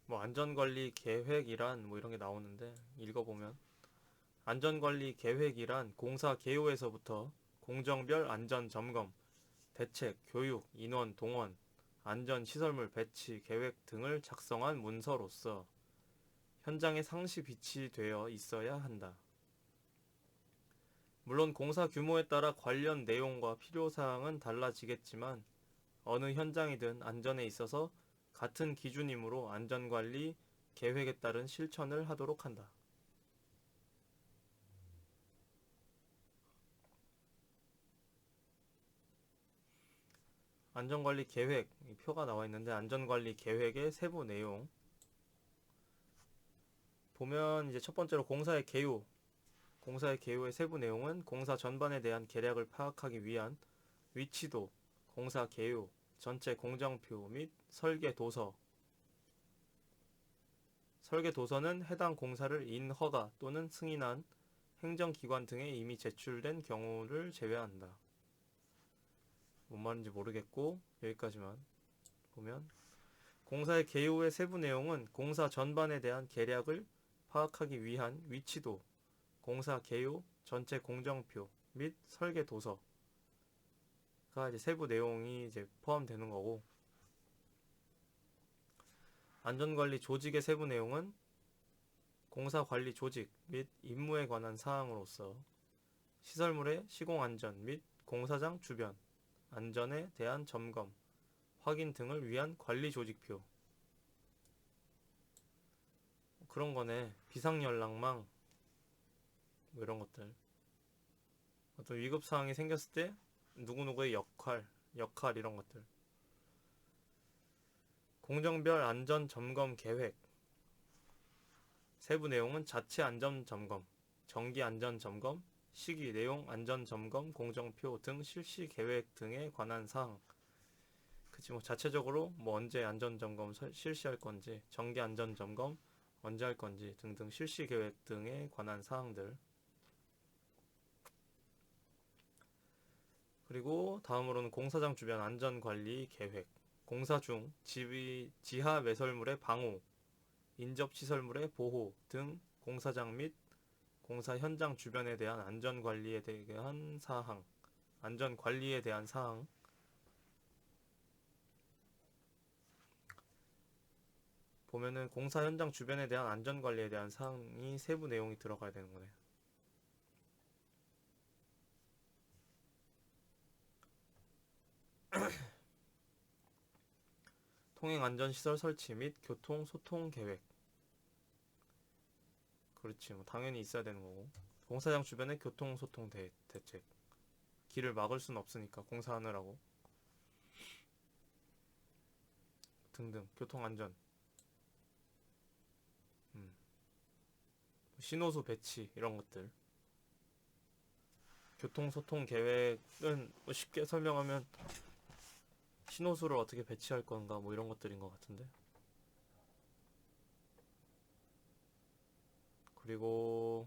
뭐 안전관리 계획이란 뭐 이런 게 나오는데, 읽어보면 안전관리 계획이란 공사 개요에서부터 공정별 안전 점검, 대책, 교육, 인원 동원, 안전 시설물 배치 계획 등을 작성한 문서로서 현장에 상시 비치되어 있어야 한다. 물론 공사 규모에 따라 관련 내용과 필요사항은 달라지겠지만 어느 현장이든 안전에 있어서 같은 기준이므로 안전관리 계획에 따른 실천을 하도록 한다. 안전관리 계획, 표가 나와 있는데 안전관리 계획의 세부 내용 보면 이제 첫 번째로 공사의 개요의 세부 내용은 공사 전반에 대한 계략을 파악하기 위한 위치도, 공사 개요, 전체 공정표 및 설계 도서. 설계 도서는 해당 공사를 인허가 또는 승인한 행정기관 등에 이미 제출된 경우를 제외한다. 뭔 말인지 모르겠고 여기까지만 보면, 공사의 개요의 세부 내용은 공사 전반에 대한 계략을 파악하기 위한 위치도, 공사 개요, 전체 공정표 및 설계 도서가 이제 세부 내용이 이제 포함되는 거고, 안전관리 조직의 세부 내용은 공사 관리 조직 및 임무에 관한 사항으로서 시설물의 시공 안전 및 공사장 주변 안전에 대한 점검, 확인 등을 위한 관리 조직표. 그런 거네. 비상연락망 뭐 이런 것들. 어떤 위급 사항이 생겼을 때 누구누구의 역할 이런 것들. 공정별 안전 점검 계획. 세부 내용은 자체 안전 점검, 정기 안전 점검, 시기, 내용 안전 점검, 공정표 등 실시 계획 등에 관한 사항. 그치, 뭐 자체적으로 뭐 언제 안전 점검 실시할 건지, 정기 안전 점검 언제 할 건지 등등 실시 계획 등에 관한 사항들. 그리고 다음으로는 공사장 주변 안전관리 계획. 공사 중 지하 매설물의 방호, 인접시설물의 보호 등 공사장 및 공사 현장 주변에 대한 안전관리에 대한 사항. 보면은 공사 현장 주변에 대한 안전관리에 대한 사항이 세부 내용이 들어가야 되는 거네. 통행안전시설 설치 및 교통소통 계획. 그렇지, 뭐 당연히 있어야 되는 거고. 공사장 주변의 교통소통 대책. 길을 막을 순 없으니까 공사하느라고. 등등 교통안전. 신호수 배치 이런 것들. 교통소통 계획은 뭐 쉽게 설명하면 신호수를 어떻게 배치할 건가 뭐 이런 것들인 것 같은데. 그리고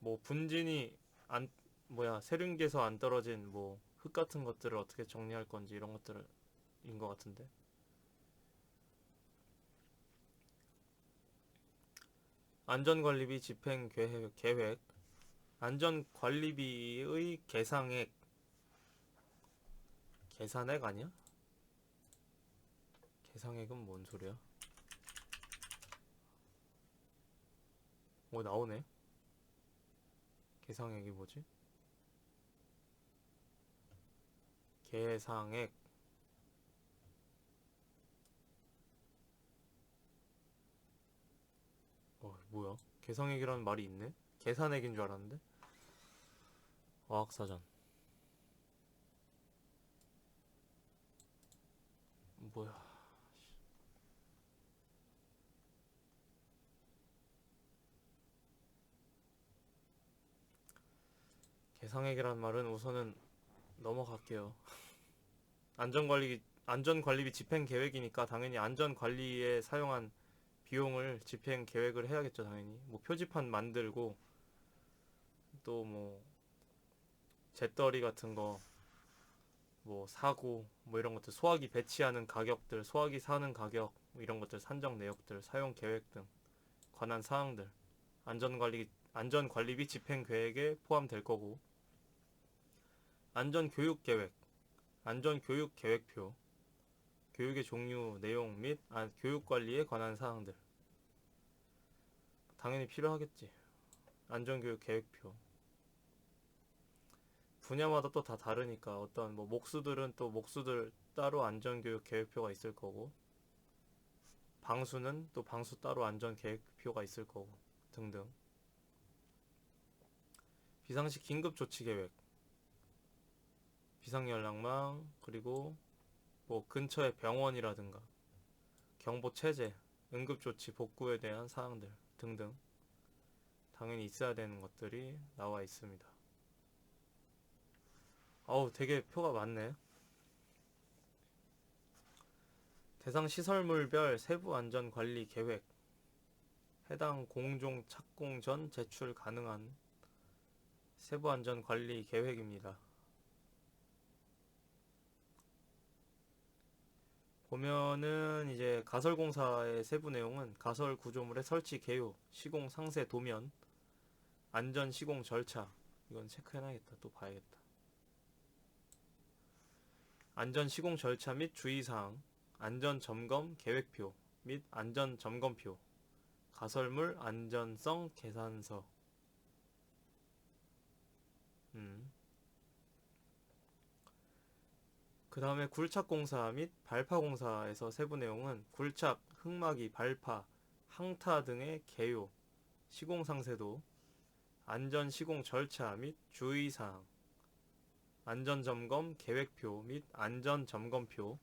뭐 분진이 안 세륜기에서 안 떨어진 뭐 흙 같은 것들을 어떻게 정리할 건지 이런 것들인 것 같은데. 안전관리비 집행 계획. 안전관리비의 계상액. 계산액 아니야? 계상액은 뭔 소리야? 뭐 나오네. 계상액이 뭐지? 계상액. 뭐야? 계상액이라는 말이 있네? 계산액인 줄 알았는데? 어학사전. 뭐야? 계상액이라는 말은 우선은 넘어갈게요. 안전관리비 집행 계획이니까 당연히 안전관리에 사용한 비용을 집행 계획을 해야겠죠, 당연히. 뭐 표지판 만들고 또 뭐 재떨이 같은 거 뭐 사고 뭐 이런 것들, 소화기 배치하는 가격들, 소화기 사는 가격 뭐 이런 것들, 산정 내역들, 사용 계획 등 관한 사항들 안전관리비 집행 계획에 포함될 거고. 안전교육 계획, 안전교육 계획표, 교육의 종류, 내용 및 교육 관리에 관한 사항들 당연히 필요하겠지. 안전교육 계획표. 분야마다 또 다 다르니까 어떤 뭐 목수들은 또 목수들 따로 안전교육 계획표가 있을 거고, 방수는 또 방수 따로 안전 계획표가 있을 거고 등등. 비상시 긴급 조치 계획, 비상연락망, 그리고 뭐 근처의 병원이라든가 경보 체제, 응급조치 복구에 대한 사항들 등등 당연히 있어야 되는 것들이 나와 있습니다. 어우, 되게 표가 많네. 대상 시설물별 세부 안전 관리 계획, 해당 공종 착공 전 제출 가능한 세부 안전 관리 계획입니다. 보면은 이제 가설공사의 세부 내용은 가설 구조물의 설치 개요, 시공 상세 도면, 안전 시공 절차. 이건 체크해놔야겠다. 또 봐야겠다. 안전 시공 절차 및 주의사항, 안전 점검 계획표 및 안전 점검표, 가설물 안전성 계산서. 그 다음에 굴착공사 및 발파공사에서 세부 내용은 굴착, 흙막이, 발파, 항타 등의 개요, 시공 상세도, 안전 시공 절차 및 주의사항, 안전점검 계획표 및 안전점검표,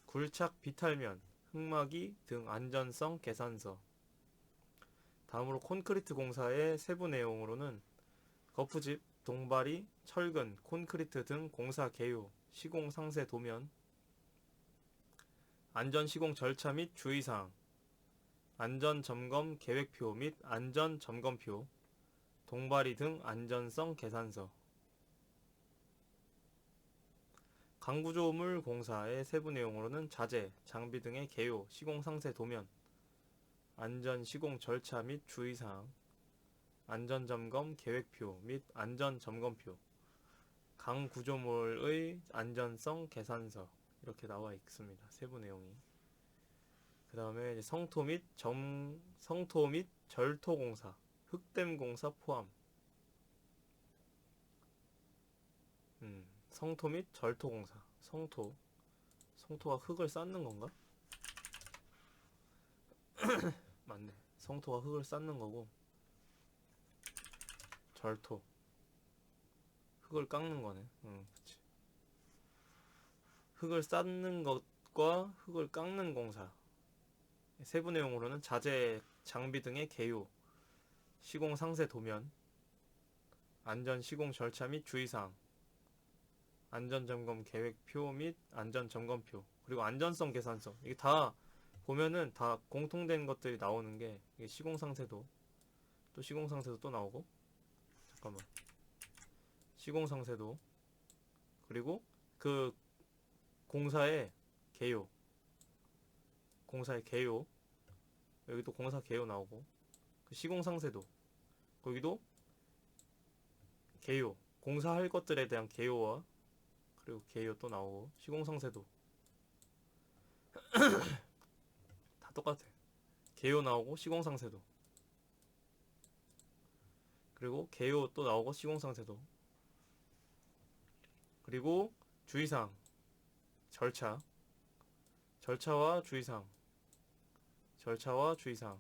굴착 비탈면, 흙막이 등 안전성 계산서. 다음으로 콘크리트 공사의 세부 내용으로는 거푸집, 동바리, 철근, 콘크리트 등 공사 개요, 시공 상세 도면, 안전 시공 절차 및 주의사항, 안전 점검 계획표 및 안전 점검표, 동바리 등 안전성 계산서. 강구조물 공사의 세부 내용으로는 자재, 장비 등의 개요, 시공 상세 도면, 안전 시공 절차 및 주의사항, 안전 점검 계획표 및 안전 점검표, 강구조물의 안전성 계산서. 이렇게 나와 있습니다. 세부 내용이. 그 다음에 성토 및 절토 공사, 흙댐 공사 포함. 성토 및 절토 공사. 성토가 흙을 쌓는 건가? 맞네. 성토가 흙을 쌓는 거고, 절토 흙을 깎는 거네. 그치. 흙을 쌓는 것과 흙을 깎는 공사에 세부 내용으로는 자재, 장비 등의 개요, 시공 상세 도면, 안전 시공 절차 및 주의사항, 안전점검 계획표 및 안전점검표, 그리고 안전성 계산서. 이게 다 보면은 다 공통된 것들이 나오는 게 이게 시공상세도, 또 시공상세도 또 나오고, 잠깐만, 시공상세도, 그리고 그 공사의 개요, 공사의 개요, 여기도 공사 개요 나오고, 그 시공상세도, 거기도 개요, 공사할 것들에 대한 개요와 그리고 개요 또 나오고, 시공상세도 다 똑같아. 개요 나오고 시공상세도, 그리고 개요 또 나오고 시공상세도, 그리고 주의사항, 절차, 절차와 주의사항, 절차와 주의사항,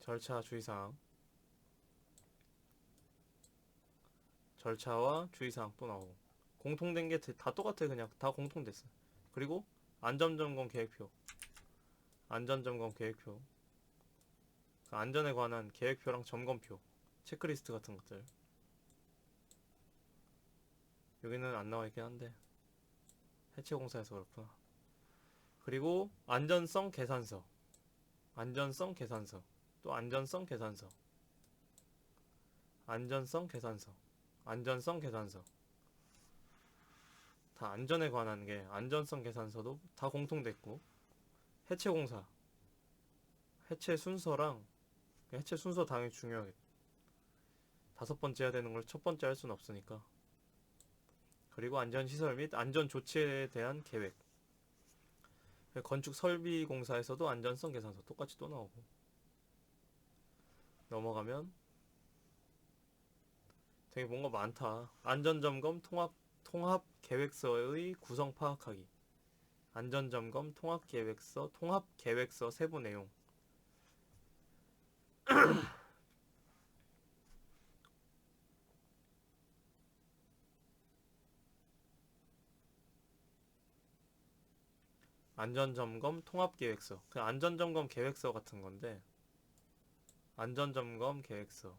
절차 주의사항, 절차와 주의사항 또 나오고, 공통된 게 다 똑같아. 그냥 다 공통됐어. 그리고 안전점검 계획표, 안전점검 계획표, 그 안전에 관한 계획표랑 점검표, 체크리스트 같은 것들. 여기는 안 나와 있긴 한데 해체공사에서 그렇구나. 그리고 안전성 계산서, 안전성 계산서, 또 안전성 계산서, 안전성 계산서, 안전성 계산서. 다 안전에 관한 게 안전성 계산서도 다 공통됐고, 해체공사, 해체 순서랑, 해체 순서 당연히 중요하겠다. 5번째 해야 되는 걸 첫 번째 할 수는 없으니까. 그리고 안전시설 및 안전조치에 대한 계획. 건축 설비 공사에서도 안전성 계산서 똑같이 또 나오고. 넘어가면 되게 뭔가 많다. 안전점검 통합 계획서의 구성 파악하기. 안전점검 통합 계획서 세부 내용. 안전점검 통합계획서. 그 안전점검 계획서 같은 건데, 안전점검 계획서.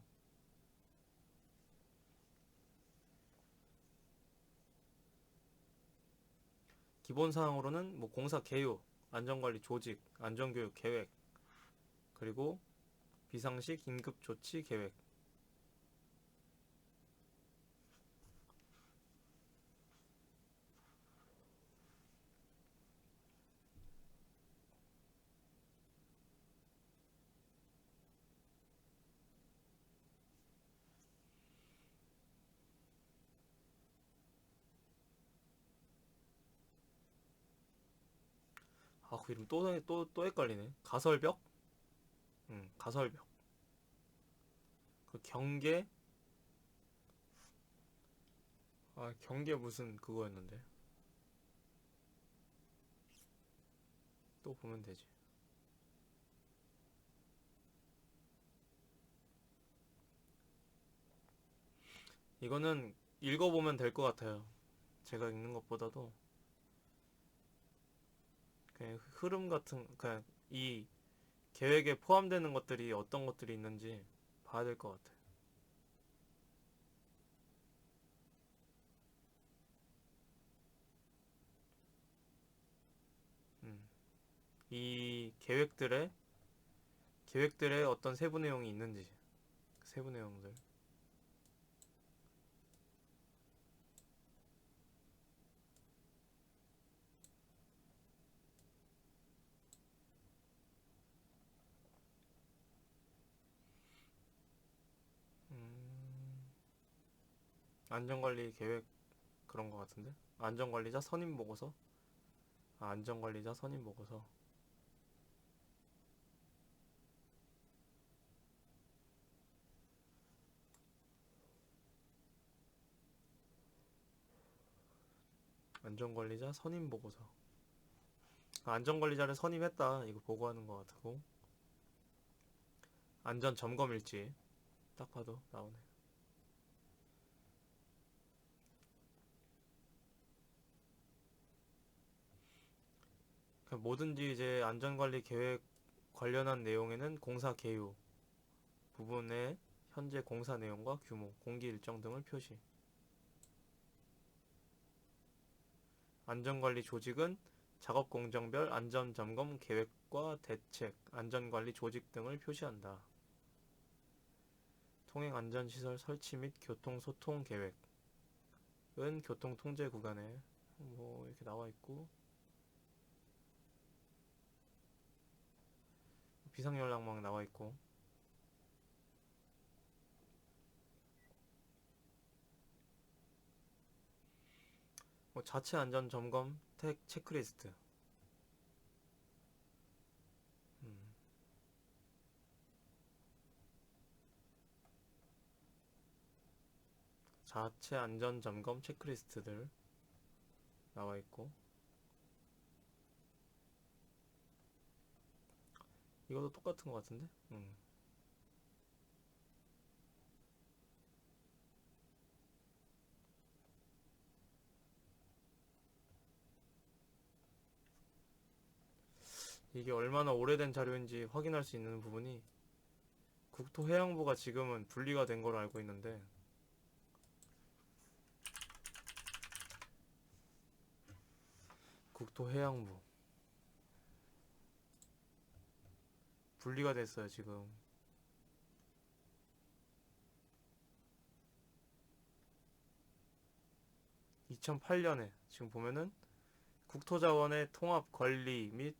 기본사항으로는 뭐 공사 개요, 안전관리 조직, 안전교육 계획, 그리고 비상시 긴급조치 계획. 아, 그 이름 또 헷갈리네. 가설벽? 응, 가설벽. 그 경계? 아, 경계 무슨 그거였는데. 또 보면 되지. 이거는 읽어보면 될 것 같아요. 제가 읽는 것보다도 그냥 흐름 같은, 그냥 이 계획에 포함되는 것들이 어떤 것들이 있는지 봐야 될 것 같아. 음. 이 계획들의 어떤 세부 내용이 있는지, 세부 내용들. 음, 안전관리 계획 그런 것 같은데? 안전관리자 선임 보고서? 아, 안전관리자 선임 보고서. 안전관리자 선임 보고서. 아, 안전관리자를 선임했다. 이거 보고하는 것 같고. 안전 점검 일지. 딱 봐도 나오네. 뭐든지 이제 안전관리 계획 관련한 내용에는 공사 개요 부분에 현재 공사 내용과 규모, 공기 일정 등을 표시. 안전관리 조직은 작업 공정별 안전점검 계획과 대책, 안전관리 조직 등을 표시한다. 통행안전시설 설치 및 교통소통 계획은 교통통제 구간에 뭐 이렇게 나와있고, 비상연락망 나와있고, 뭐 자체 안전 점검 체크리스트. 음, 자체 안전 점검 체크리스트들 나와 있고, 이것도 똑같은 것 같은데? 이게 얼마나 오래된 자료인지 확인할 수 있는 부분이 국토해양부가 지금은 분리가 된 걸로 알고 있는데, 국토해양부 분리가 됐어요 지금. 2008년에 지금 보면은 국토자원의 통합 관리 및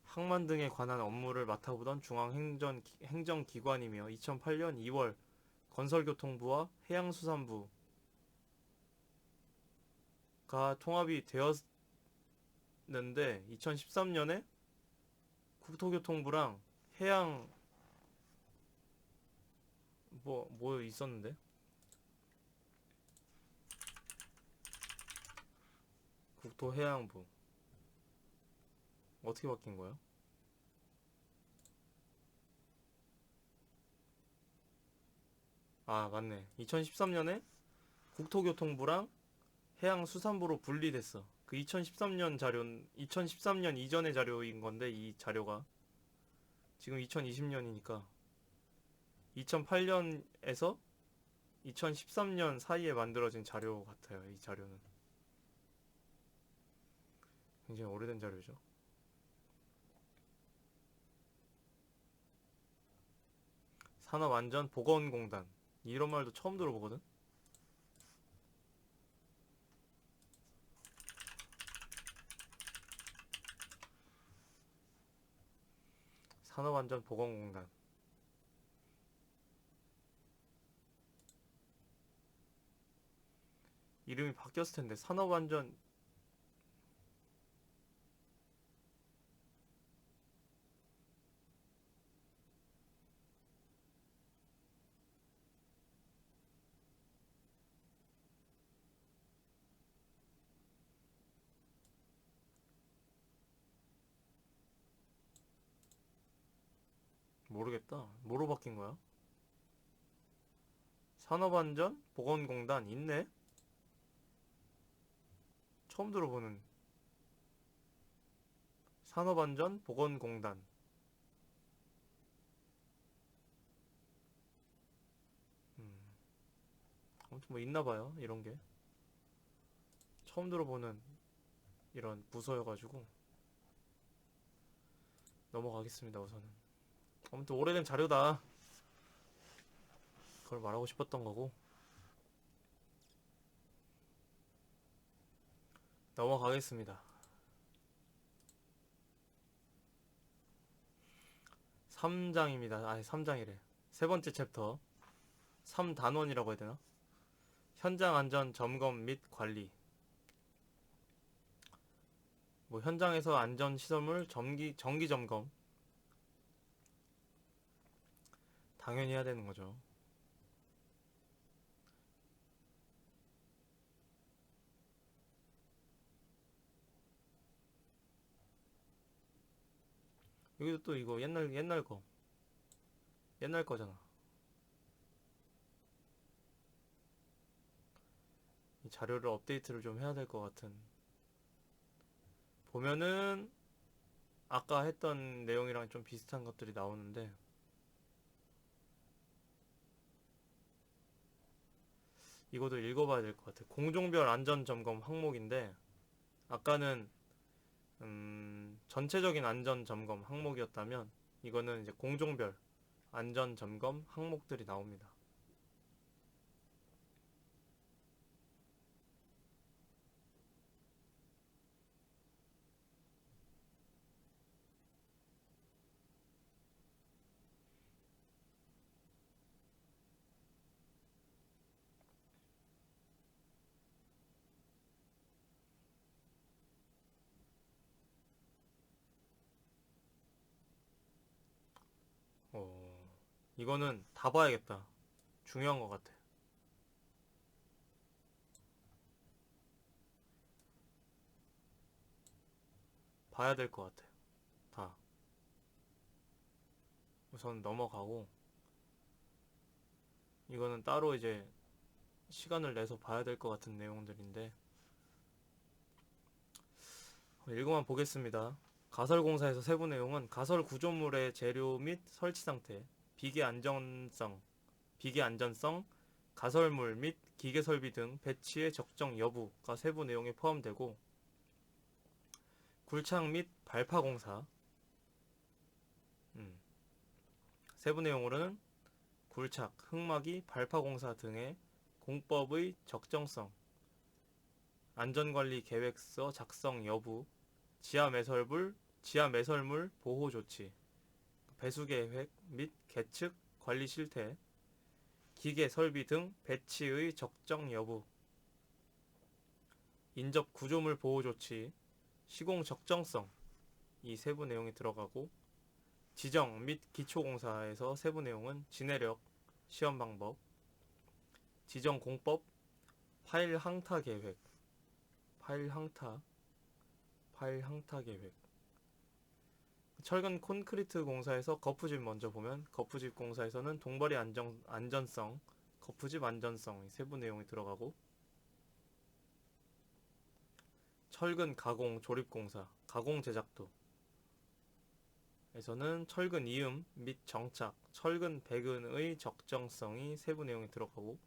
항만 등에 관한 업무를 맡아보던 중앙행정기관이며 2008년 2월 건설교통부와 해양수산부가 통합이 되었는데 2013년에 국토교통부랑 해양 뭐 있었는데 국토해양부 어떻게 바뀐 거야? 아 맞네. 2013년에 국토교통부랑 해양수산부로 분리됐어. 그 2013년 자료는 2013년 이전의 자료인 건데 이 자료가 지금 2020년이니까 2008년에서 2013년 사이에 만들어진 자료 같아요. 이 자료는 굉장히 오래된 자료죠. 산업안전보건공단 이런 말도 처음 들어보거든. 산업안전보건공단 이름이 바뀌었을 텐데 산업안전 모르겠다. 뭐로 바뀐 거야? 산업안전보건공단 있네? 처음 들어보는 산업안전보건공단. 음, 아무튼 뭐 있나봐요. 이런 게 처음 들어보는 이런 부서여가지고 넘어가겠습니다. 우선은 아무튼 오래된 자료다. 그걸 말하고 싶었던 거고 넘어가겠습니다. 3장입니다. 아니 3장이래. 세 번째 챕터 3단원이라고 해야 되나? 현장 안전 점검 및 관리. 뭐 현장에서 안전 시설물 정기 점검 당연히 해야 되는 거죠. 여기도 또 이거 옛날 거잖아. 이 자료를 업데이트를 좀 해야 될 것 같은 보면은 아까 했던 내용이랑 좀 비슷한 것들이 나오는데, 이것도 읽어봐야 될 것 같아요. 공종별 안전점검 항목인데, 아까는 전체적인 안전점검 항목이었다면, 이거는 이제 공종별 안전점검 항목들이 나옵니다. 어, 이거는 다 봐야겠다. 중요한 것 같아. 봐야 될 것 같아. 다. 우선 넘어가고, 이거는 따로 이제 시간을 내서 봐야 될 것 같은 내용들인데, 읽어만 보겠습니다. 가설공사에서 세부 내용은 가설 구조물의 재료 및 설치 상태, 비계 안전성, 비계 안전성, 가설물 및 기계 설비 등 배치의 적정 여부가 세부 내용에 포함되고, 굴착 및 발파 공사, 세부 내용으로는 굴착, 흙막이, 발파 공사 등의 공법의 적정성, 안전관리 계획서 작성 여부, 지하 매설물 보호 조치, 배수 계획 및 계측 관리 실태, 기계 설비 등 배치의 적정 여부, 인접 구조물 보호 조치, 시공 적정성 이 세부 내용이 들어가고, 지정 및 기초공사에서 세부 내용은 진해력, 시험 방법, 지정 공법, 파일 항타 계획, 파일 항타, 파일 항타 계획. 철근 콘크리트 공사에서 거푸집 먼저 보면 거푸집 공사에서는 동벌이 안전성, 거푸집 안전성 이 세부 내용이 들어가고, 철근 가공 조립 공사, 가공 제작도 에서는 철근 이음 및 정착, 철근 배근의 적정성이 세부 내용이 들어가고,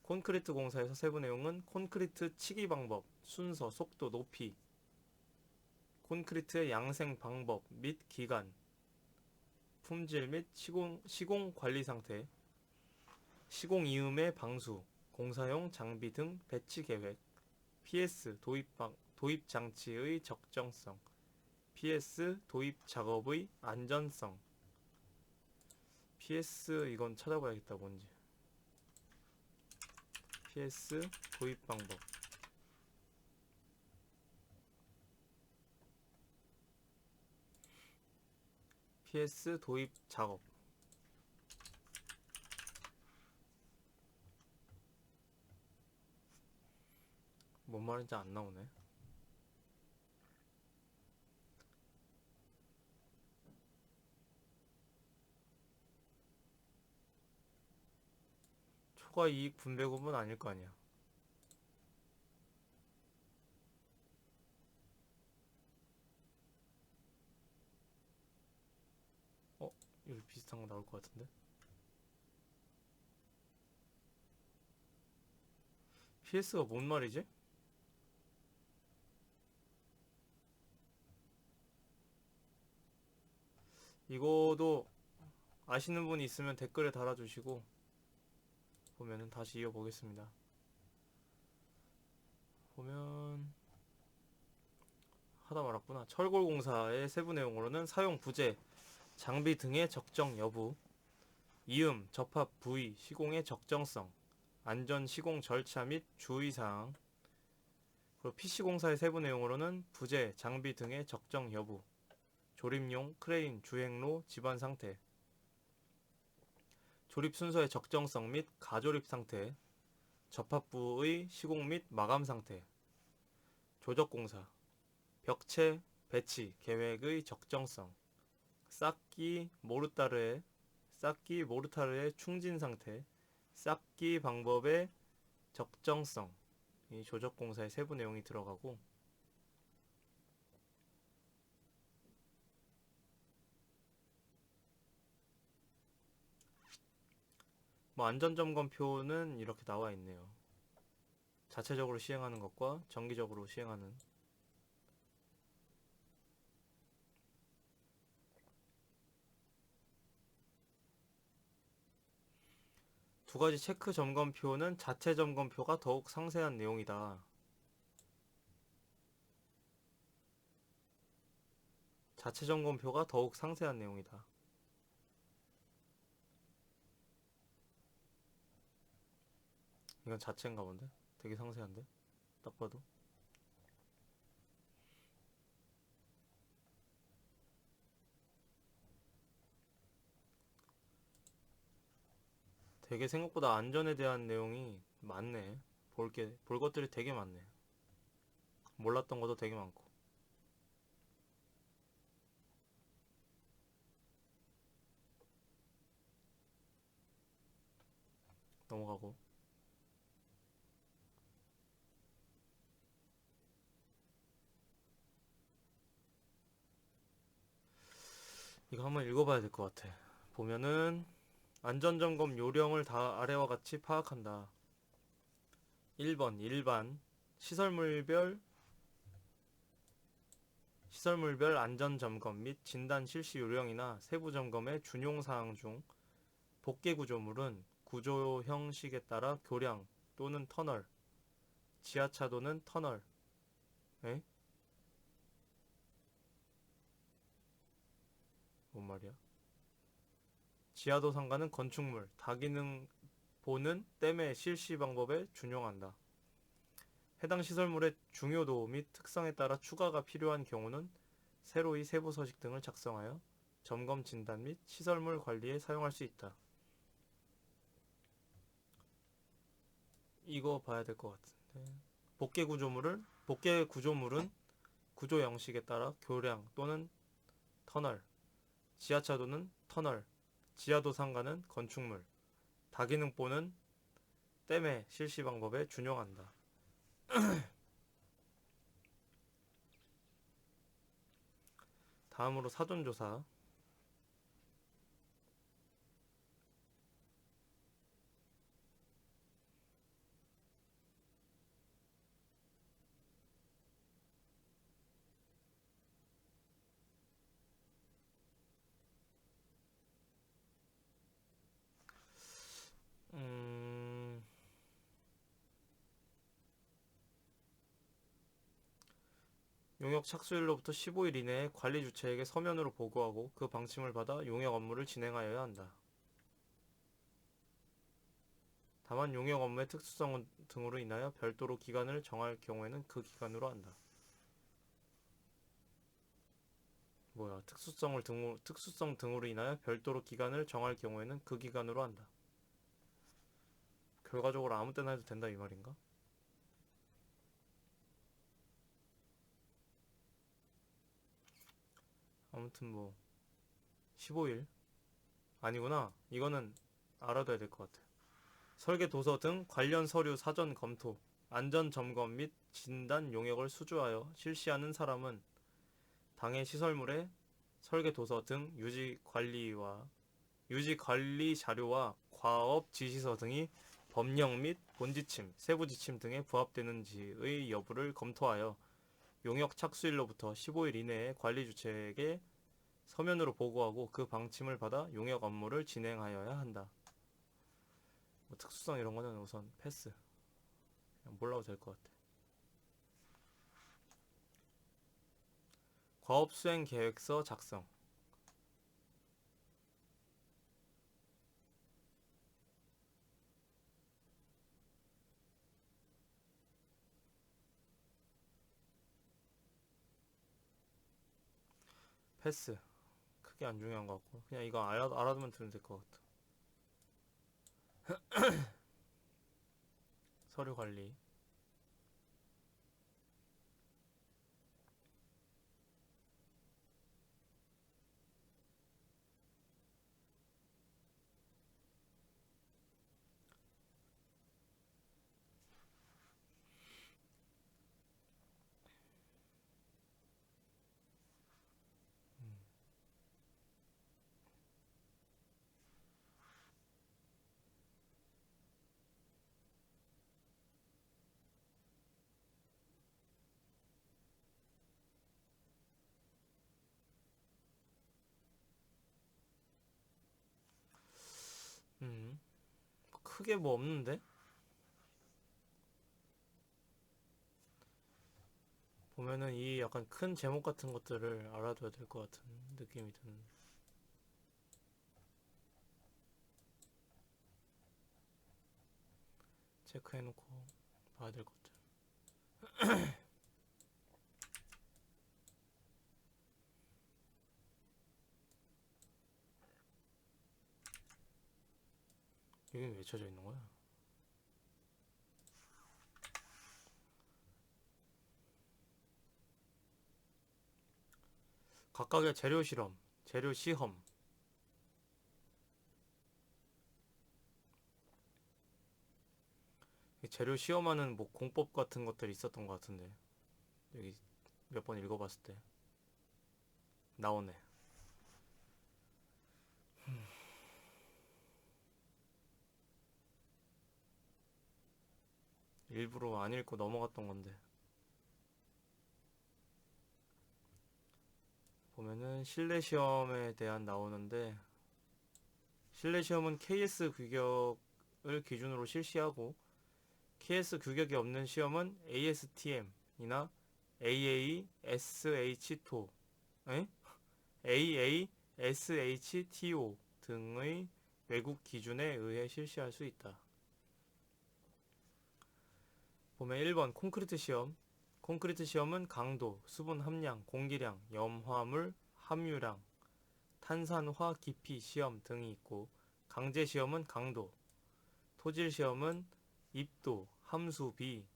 콘크리트 공사에서 세부 내용은 콘크리트 치기 방법, 순서, 속도, 높이, 콘크리트의 양생 방법 및 기간, 품질 및 시공 관리 상태, 시공 이음의 방수, 공사용 장비 등 배치 계획, PS 도입 장치의 적정성, PS 도입 작업의 안전성. PS 이건 찾아봐야겠다 뭔지. PS 도입 방법. PS 도입 작업. 뭔 말인지 안 나오네. 초과 이익 분배금은 아닐 거 아니야. 어? 여기 비슷한 거 나올 것 같은데? PS가 뭔 말이지? 이거도 아시는 분이 있으면 댓글에 달아주시고 보면은 다시 이어보겠습니다. 보면 하다 말았구나. 철골공사의 세부 내용으로는 사용 부재, 장비 등의 적정 여부, 이음, 접합 부위, 시공의 적정성, 안전 시공 절차 및 주의사항, 그리고 PC공사의 세부 내용으로는 부재, 장비 등의 적정 여부, 조립용, 크레인, 주행로, 집안 상태, 조립 순서의 적정성 및 가조립 상태, 접합부의 시공 및 마감 상태, 조적공사, 벽체, 배치, 계획의 적정성, 쌓기 모르타르의 충진 상태, 쌓기 방법의 적정성, 이 조적공사의 세부 내용이 들어가고, 뭐 안전점검표는 이렇게 나와 있네요. 자체적으로 시행하는 것과 정기적으로 시행하는 두 가지 체크 점검표는 자체 점검표가 더욱 상세한 내용이다. 자체 점검표가 더욱 상세한 내용이다. 이건 자체인가 본데? 되게 상세한데? 딱 봐도. 되게 생각보다 안전에 대한 내용이 많네. 볼 것들이 되게 많네. 몰랐던 것도 되게 많고. 넘어가고. 이거 한번 읽어봐야 될 것 같아. 보면은 안전점검 요령을 다 아래와 같이 파악한다. 1번 시설물별 안전점검 및 진단 실시 요령이나 세부 점검의 준용 사항 중 복개 구조물은 구조 형식에 따라 교량 또는 터널, 지하차도는 터널. 에? 뭔 말이야? 지하도 상가는 건축물, 다기능 보는 댐의 실시 방법에 준용한다. 해당 시설물의 중요도 및 특성에 따라 추가가 필요한 경우는 새로이 세부 서식 등을 작성하여 점검 진단 및 시설물 관리에 사용할 수 있다. 이거 봐야 될 것 같은데. 복개 구조물은 구조 형식에 따라 교량 또는 터널, 지하차도는 터널, 지하도 상가는 건축물, 다기능보는 댐의 실시 방법에 준용한다. 다음으로 사전조사. 음, 용역 착수일로부터 15일 이내에 관리 주체에게 서면으로 보고하고 그 방침을 받아 용역 업무를 진행하여야 한다. 다만 용역 업무의 특수성 등으로 인하여 별도로 기간을 정할 경우에는 그 기간으로 한다. 뭐야? 특수성 등으로 인하여 별도로 기간을 정할 경우에는 그 기간으로 한다. 결과적으로 아무 때나 해도 된다 이 말인가? 아무튼 뭐 15일 아니구나. 이거는 알아둬야 될 것 같아. 설계 도서 등 관련 서류 사전 검토, 안전 점검 및 진단 용역을 수주하여 실시하는 사람은 당해 시설물의 설계 도서 등 유지 관리 자료와 과업 지시서 등이 법령 및 본지침, 세부 지침 등에 부합되는지의 여부를 검토하여 용역 착수일로부터 15일 이내에 관리 주체에게 서면으로 보고하고 그 방침을 받아 용역 업무를 진행하여야 한다. 뭐 특수성 이런 거는 우선 패스. 그냥 몰라도 될 것 같아. 과업 수행 계획서 작성. 패스. 크게 안 중요한 것 같고 그냥 이거 알아두면 되면 될 것 같아. 서류 관리. 크게 뭐 없는데? 보면은 이 약간 큰 제목 같은 것들을 알아둬야 될 것 같은 느낌이 드는. 체크해놓고 봐야 될 것들. 이게 왜 쳐져 있는 거야? 각각의 재료 실험, 재료 시험. 재료 시험하는 뭐 공법 같은 것들이 있었던 것 같은데 여기 몇 번 읽어봤을 때 나오네. 일부러 안 읽고 넘어갔던 건데. 보면은 실내 시험에 대한 나오는데, 실내 시험은 KS 규격을 기준으로 실시하고 KS 규격이 없는 시험은 ASTM이나 AASHTO, AASHTO 등의 외국 기준에 의해 실시할 수 있다. 보면 1번 콘크리트 시험. 콘크리트 시험은 강도, 수분 함량, 공기량, 염화물 함유량, 탄산화 깊이 시험 등이 있고, 강제 시험은 강도, 토질 시험은 입도, 함수, 비.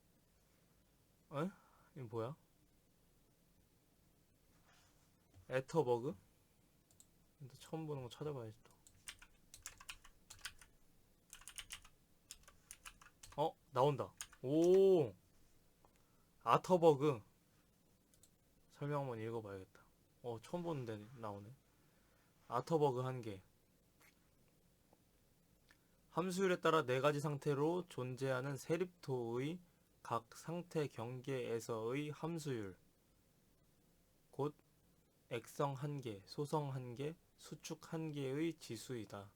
이거 뭐야? 애터버그? 처음 보는 거 찾아봐야지 또. 나온다. 오, 아터버그. 설명 한번 읽어봐야겠다. 처음 보는데 나오네. 아터버그 한 개. 함수율에 따라 네 가지 상태로 존재하는 세립토의 각 상태 경계에서의 함수율, 곧 액성 한 개, 소성 한 개, 수축 한 개의 지수이다.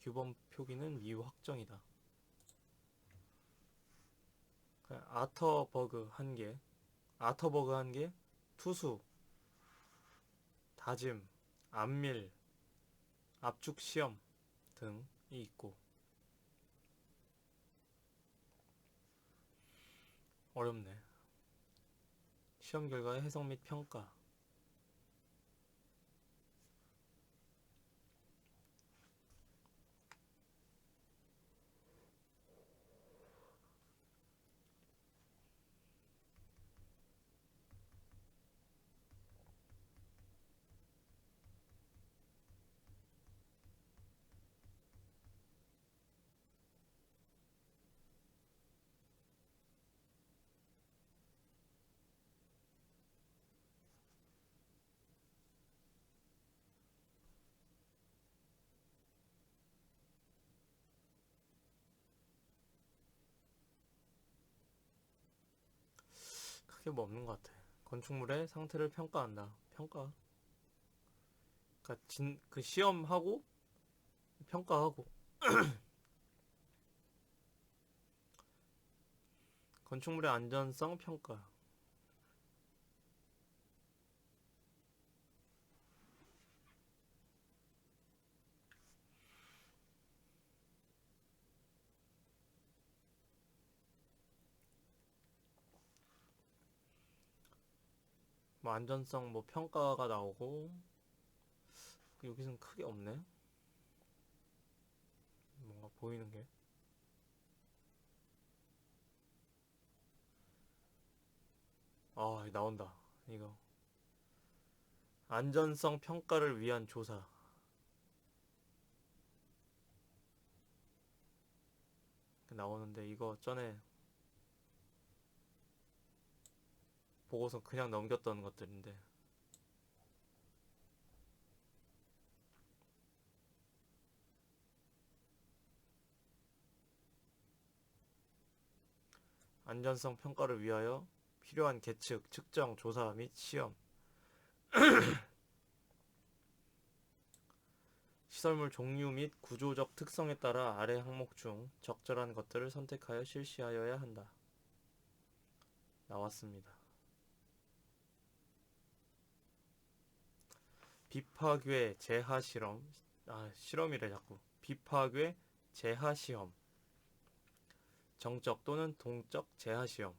규범 표기는 미확정이다. 아터버그 한 개, 아터버그 한 개, 투수, 다짐, 안밀, 압축 시험 등이 있고. 어렵네. 시험 결과의 해석 및 평가. 크게 뭐 없는 것 같아. 건축물의 상태를 평가한다. 평가. 그러니까 그 시험하고 평가하고. 건축물의 안전성 평가. 뭐 안전성 뭐 평가가 나오고. 여기서는 크게 없네. 뭔가 보이는 게. 나온다. 이거. 안전성 평가를 위한 조사. 나오는데 이거 전에 보고서 그냥 넘겼던 것들인데. 안전성 평가를 위하여 필요한 계측, 측정, 조사 및 시험. 시설물 종류 및 구조적 특성에 따라 아래 항목 중 적절한 것들을 선택하여 실시하여야 한다. 나왔습니다. 비파괴 재하 실험, 실험이래 자꾸. 비파괴 재하 시험, 정적 또는 동적 재하 시험,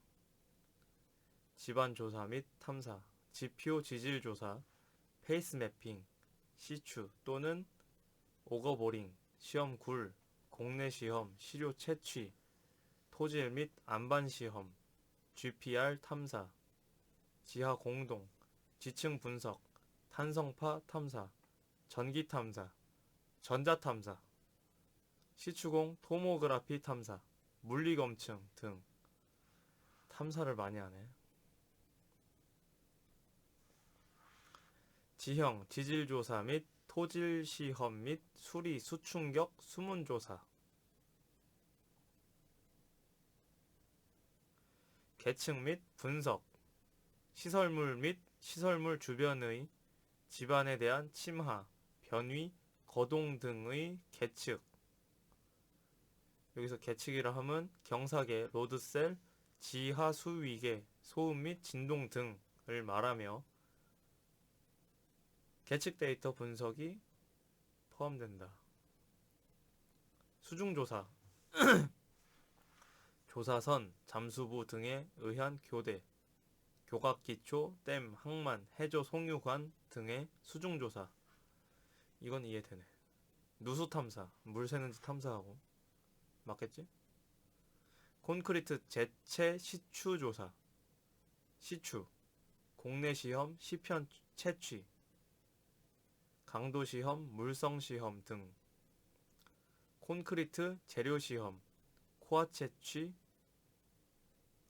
집안 조사 및 탐사, 지표 지질 조사, 페이스 매핑, 시추 또는 오거보링, 시험 굴, 공내 시험, 시료 채취, 토질 및 안반 시험, GPR 탐사, 지하 공동, 지층 분석, 탄성파 탐사, 전기 탐사, 전자 탐사, 시추공 토모그라피 탐사, 물리 검증 등 탐사를 많이 하네. 지형, 지질 조사 및 토질 시험 및 수리, 수충격, 수문 조사. 계층 및 분석, 시설물 및 시설물 주변의 집안에 대한 침하, 변위, 거동 등의 계측. 여기서 계측이라 함은 경사계, 로드셀, 지하 수위계, 소음 및 진동 등을 말하며 계측 데이터 분석이 포함된다. 수중조사, 조사선, 잠수부 등에 의한 교대, 교각기초, 댐, 항만, 해저 송유관 등의 수중조사. 이건 이해되네. 누수탐사, 물 새는지 탐사하고. 맞겠지? 콘크리트 재체 시추 조사, 시추, 공내 시험, 시편 채취, 강도 시험, 물성 시험 등. 콘크리트 재료 시험, 코아 채취,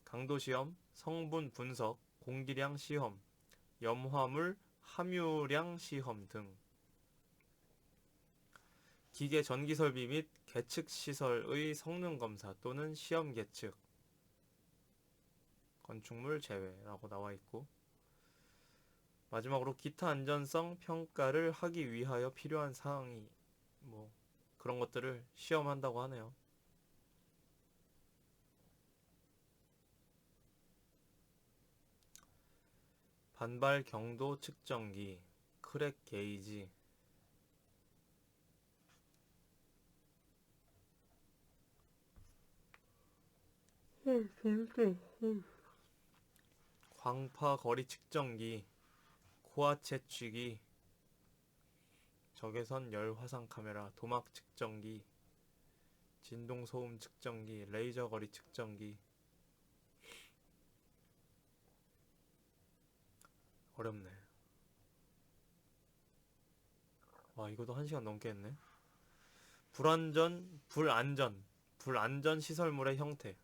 강도 시험, 성분 분석, 공기량 시험, 염화물 함유량 시험 등. 기계 전기 설비 및 계측 시설의 성능 검사 또는 시험 계측. 건축물 제외라고 나와 있고. 마지막으로 기타 안전성 평가를 하기 위하여 필요한 사항이 뭐 그런 것들을 시험한다고 하네요. 반발 경도 측정기, 크랙 게이지, 광파 거리 측정기, 코아 채취기, 적외선 열 화상 카메라, 도막 측정기, 진동 소음 측정기, 레이저 거리 측정기. 어렵네. 와, 이것도 1시간 넘게 했네. 불안전 시설물의 형태.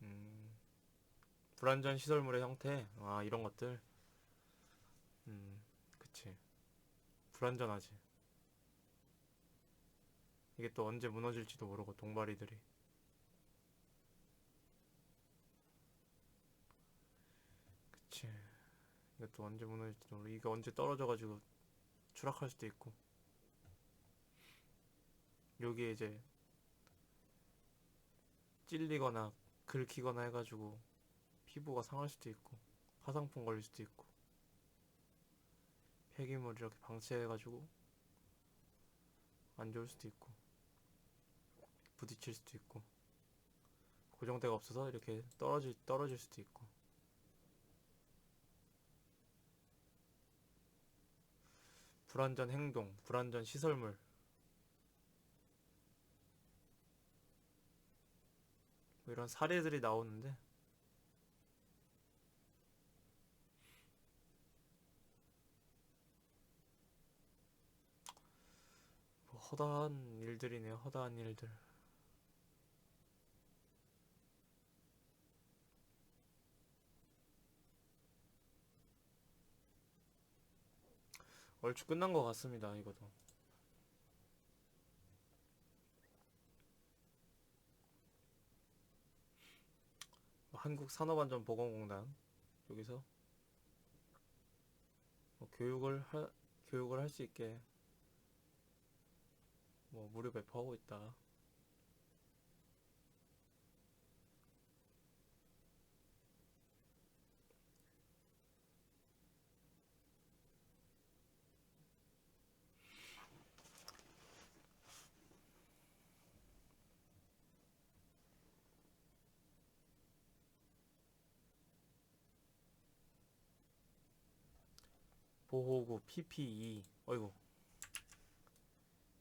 음, 불안전 시설물의 형태. 이런 것들. 그치. 불안전하지. 이게 또 언제 무너질지도 모르고, 동바리들이. 그치. 이게 또 언제 무너질지도 모르고, 이게 언제 떨어져가지고 추락할 수도 있고. 여기에 이제 찔리거나 긁히거나 해가지고 피부가 상할 수도 있고, 화상풍 걸릴 수도 있고, 폐기물 이렇게 방치해가지고 안 좋을 수도 있고, 부딪힐 수도 있고, 고정대가 없어서 이렇게 떨어질 수도 있고. 불안전 행동, 불안전 시설물. 뭐 이런 사례들이 나오는데, 뭐 허다한 일들이네요. 허다한 일들. 얼추 끝난 것 같습니다. 이것도. 한국산업안전보건공단 여기서 뭐 교육을 할 수 있게 뭐 무료 배포하고 있다. 보호구 PPE 어이구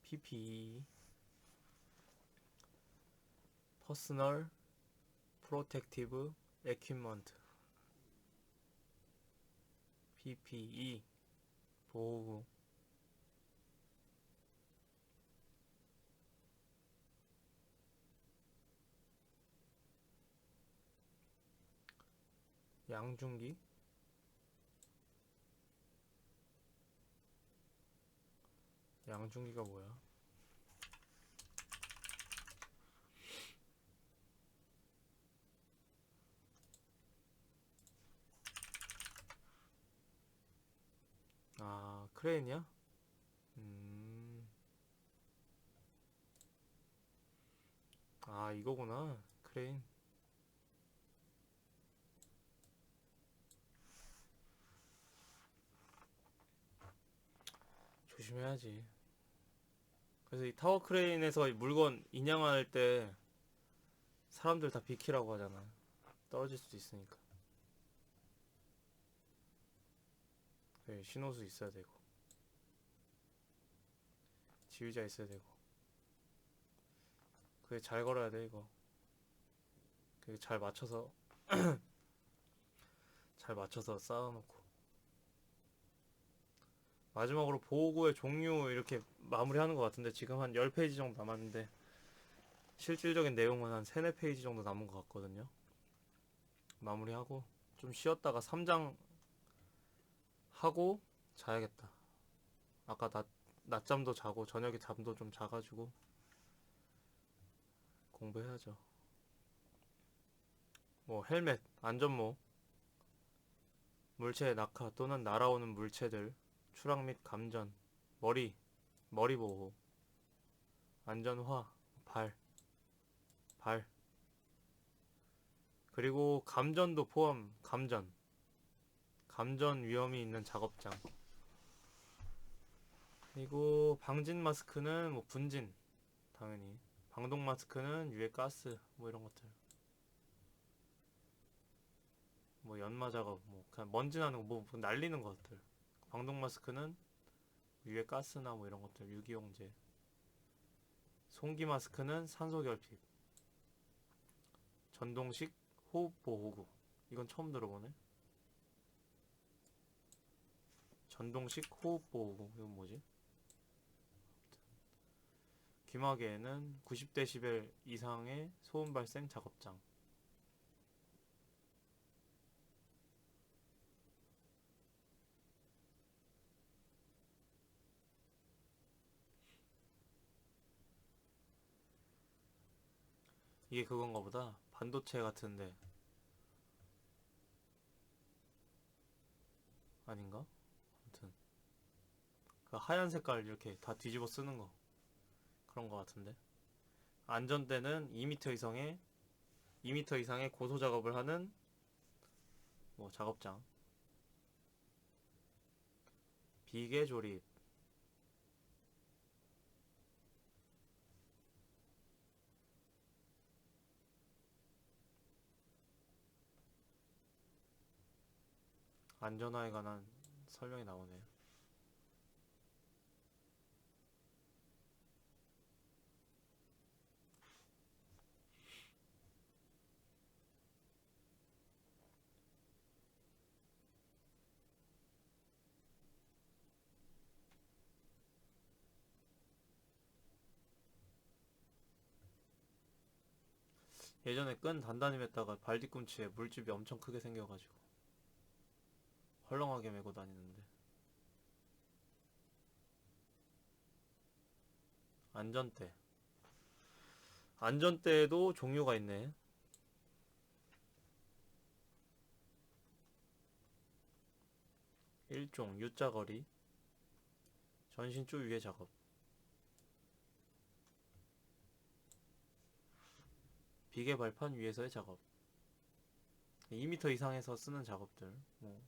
PPE 퍼스널 프로텍티브 에퀴먼트 PPE 보호구 양중기 양중기가 뭐야? 아 크레인이야? 음. 아 이거구나 크레인. 조심해야지. 그래서 이 타워 크레인에서 이 물건 인양할 때 사람들 다 비키라고 하잖아. 떨어질 수도 있으니까. 네, 신호수 있어야 되고 지휘자 있어야 되고 그게 잘 걸어야 돼 이거. 그게 잘 맞춰서 쌓아놓고 마지막으로 보호구의 종류 이렇게 마무리하는 것 같은데 지금 한 10페이지 정도 남았는데 실질적인 내용은 한 3, 4페이지 정도 남은 것 같거든요. 마무리하고 좀 쉬었다가 3장 하고 자야겠다. 아까 낮잠도 자고 저녁에 잠도 좀 자가지고 공부해야죠. 뭐 헬멧, 안전모, 물체의 낙하 또는 날아오는 물체들, 추락 및 감전, 머리 보호, 안전화, 발, 그리고 감전도 포함, 감전 위험이 있는 작업장. 그리고 방진 마스크는 뭐 분진, 당연히. 방독 마스크는 유해 가스, 뭐 이런 것들. 뭐 연마 작업, 뭐 그냥 먼지 나는 거, 뭐 날리는 것들. 방독 마스크는 유해 가스나 뭐 이런 것들, 유기용제. 송기 마스크는 산소 결핍. 전동식 호흡 보호구. 이건 처음 들어보네. 전동식 호흡 보호구. 이건 뭐지? 귀마개에는 90데시벨 이상의 소음 발생 작업장. 이게 그건가 보다. 반도체 같은데. 아닌가? 아무튼. 그 하얀 색깔 이렇게 다 뒤집어 쓰는 거. 그런 거 같은데. 안전대는 2m 이상의 고소 작업을 하는 뭐 작업장. 비계 조립. 안전화에 관한 설명이 나오네요. 예전에 끈 단단히 맸다가 발 뒤꿈치에 물집이 엄청 크게 생겨가지고 헐렁하게 메고 다니는데. 안전대. 안전대에도 종류가 있네. 1종 U자거리 전신줄 위에 작업. 비계 발판 위에서의 작업. 2m 이상에서 쓰는 작업들. 뭐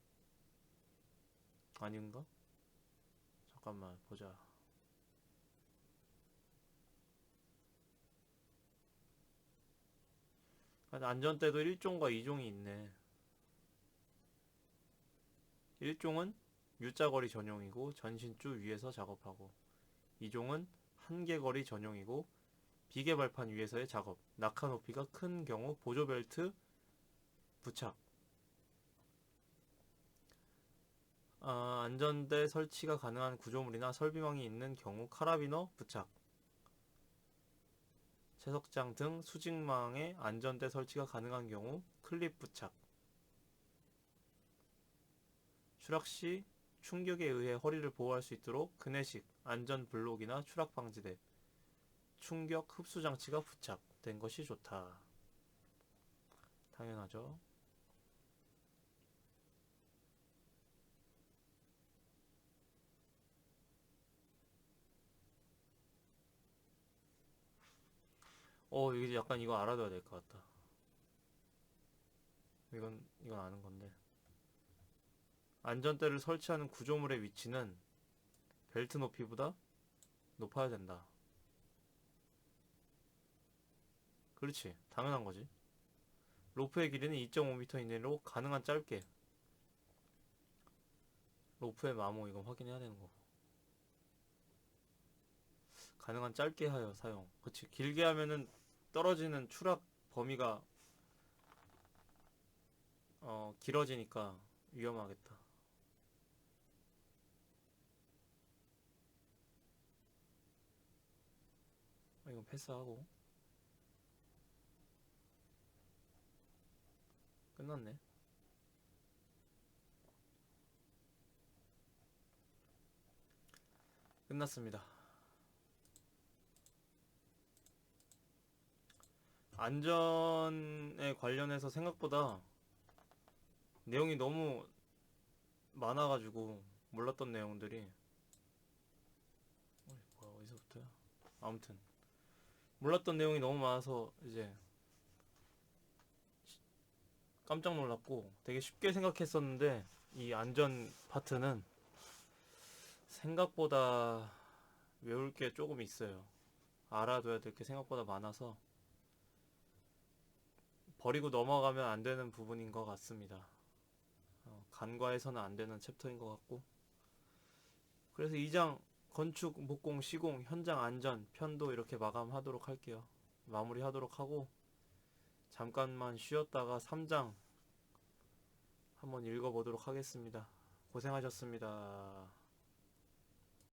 아닌가? 잠깐만 보자. 안전대도 1종과 2종이 있네. 1종은 U자거리 전용이고 전신줄 위에서 작업하고, 2종은 한계거리 전용이고 비계 발판 위에서의 작업. 낙하 높이가 큰 경우 보조벨트 부착. 안전대 설치가 가능한 구조물이나 설비망이 있는 경우 카라비너 부착. 채석장 등 수직망에 안전대 설치가 가능한 경우 클립 부착. 추락 시 충격에 의해 허리를 보호할 수 있도록 그네식 안전 블록이나 추락 방지대, 충격 흡수 장치가 부착된 것이 좋다. 당연하죠. 이게 약간 이거 알아둬야 될 것 같다. 이건 아는 건데. 안전대를 설치하는 구조물의 위치는 벨트 높이보다 높아야 된다. 그렇지. 당연한 거지. 로프의 길이는 2.5m 이내로 가능한 짧게. 로프의 마모 이건 확인해야 되는 거고. 가능한 짧게 하여 사용. 그치. 길게 하면은 떨어지는 추락 범위가 길어지니까 위험하겠다. 이건 패스하고. 끝났네. 끝났습니다. 안전에 관련해서 생각보다 내용이 너무 많아가지고 몰랐던 내용들이. 뭐야, 어디서부터야? 아무튼 몰랐던 내용이 너무 많아서 이제 깜짝 놀랐고, 되게 쉽게 생각했었는데 이 안전 파트는 생각보다 외울 게 조금 있어요. 알아둬야 될 게 생각보다 많아서 버리고 넘어가면 안 되는 부분인 것 같습니다. 간과해서는 안 되는 챕터인 것 같고, 그래서 2장 건축, 목공, 시공, 현장 안전 편도 이렇게 마감하도록 할게요. 마무리하도록 하고 잠깐만 쉬었다가 3장 한번 읽어보도록 하겠습니다. 고생하셨습니다.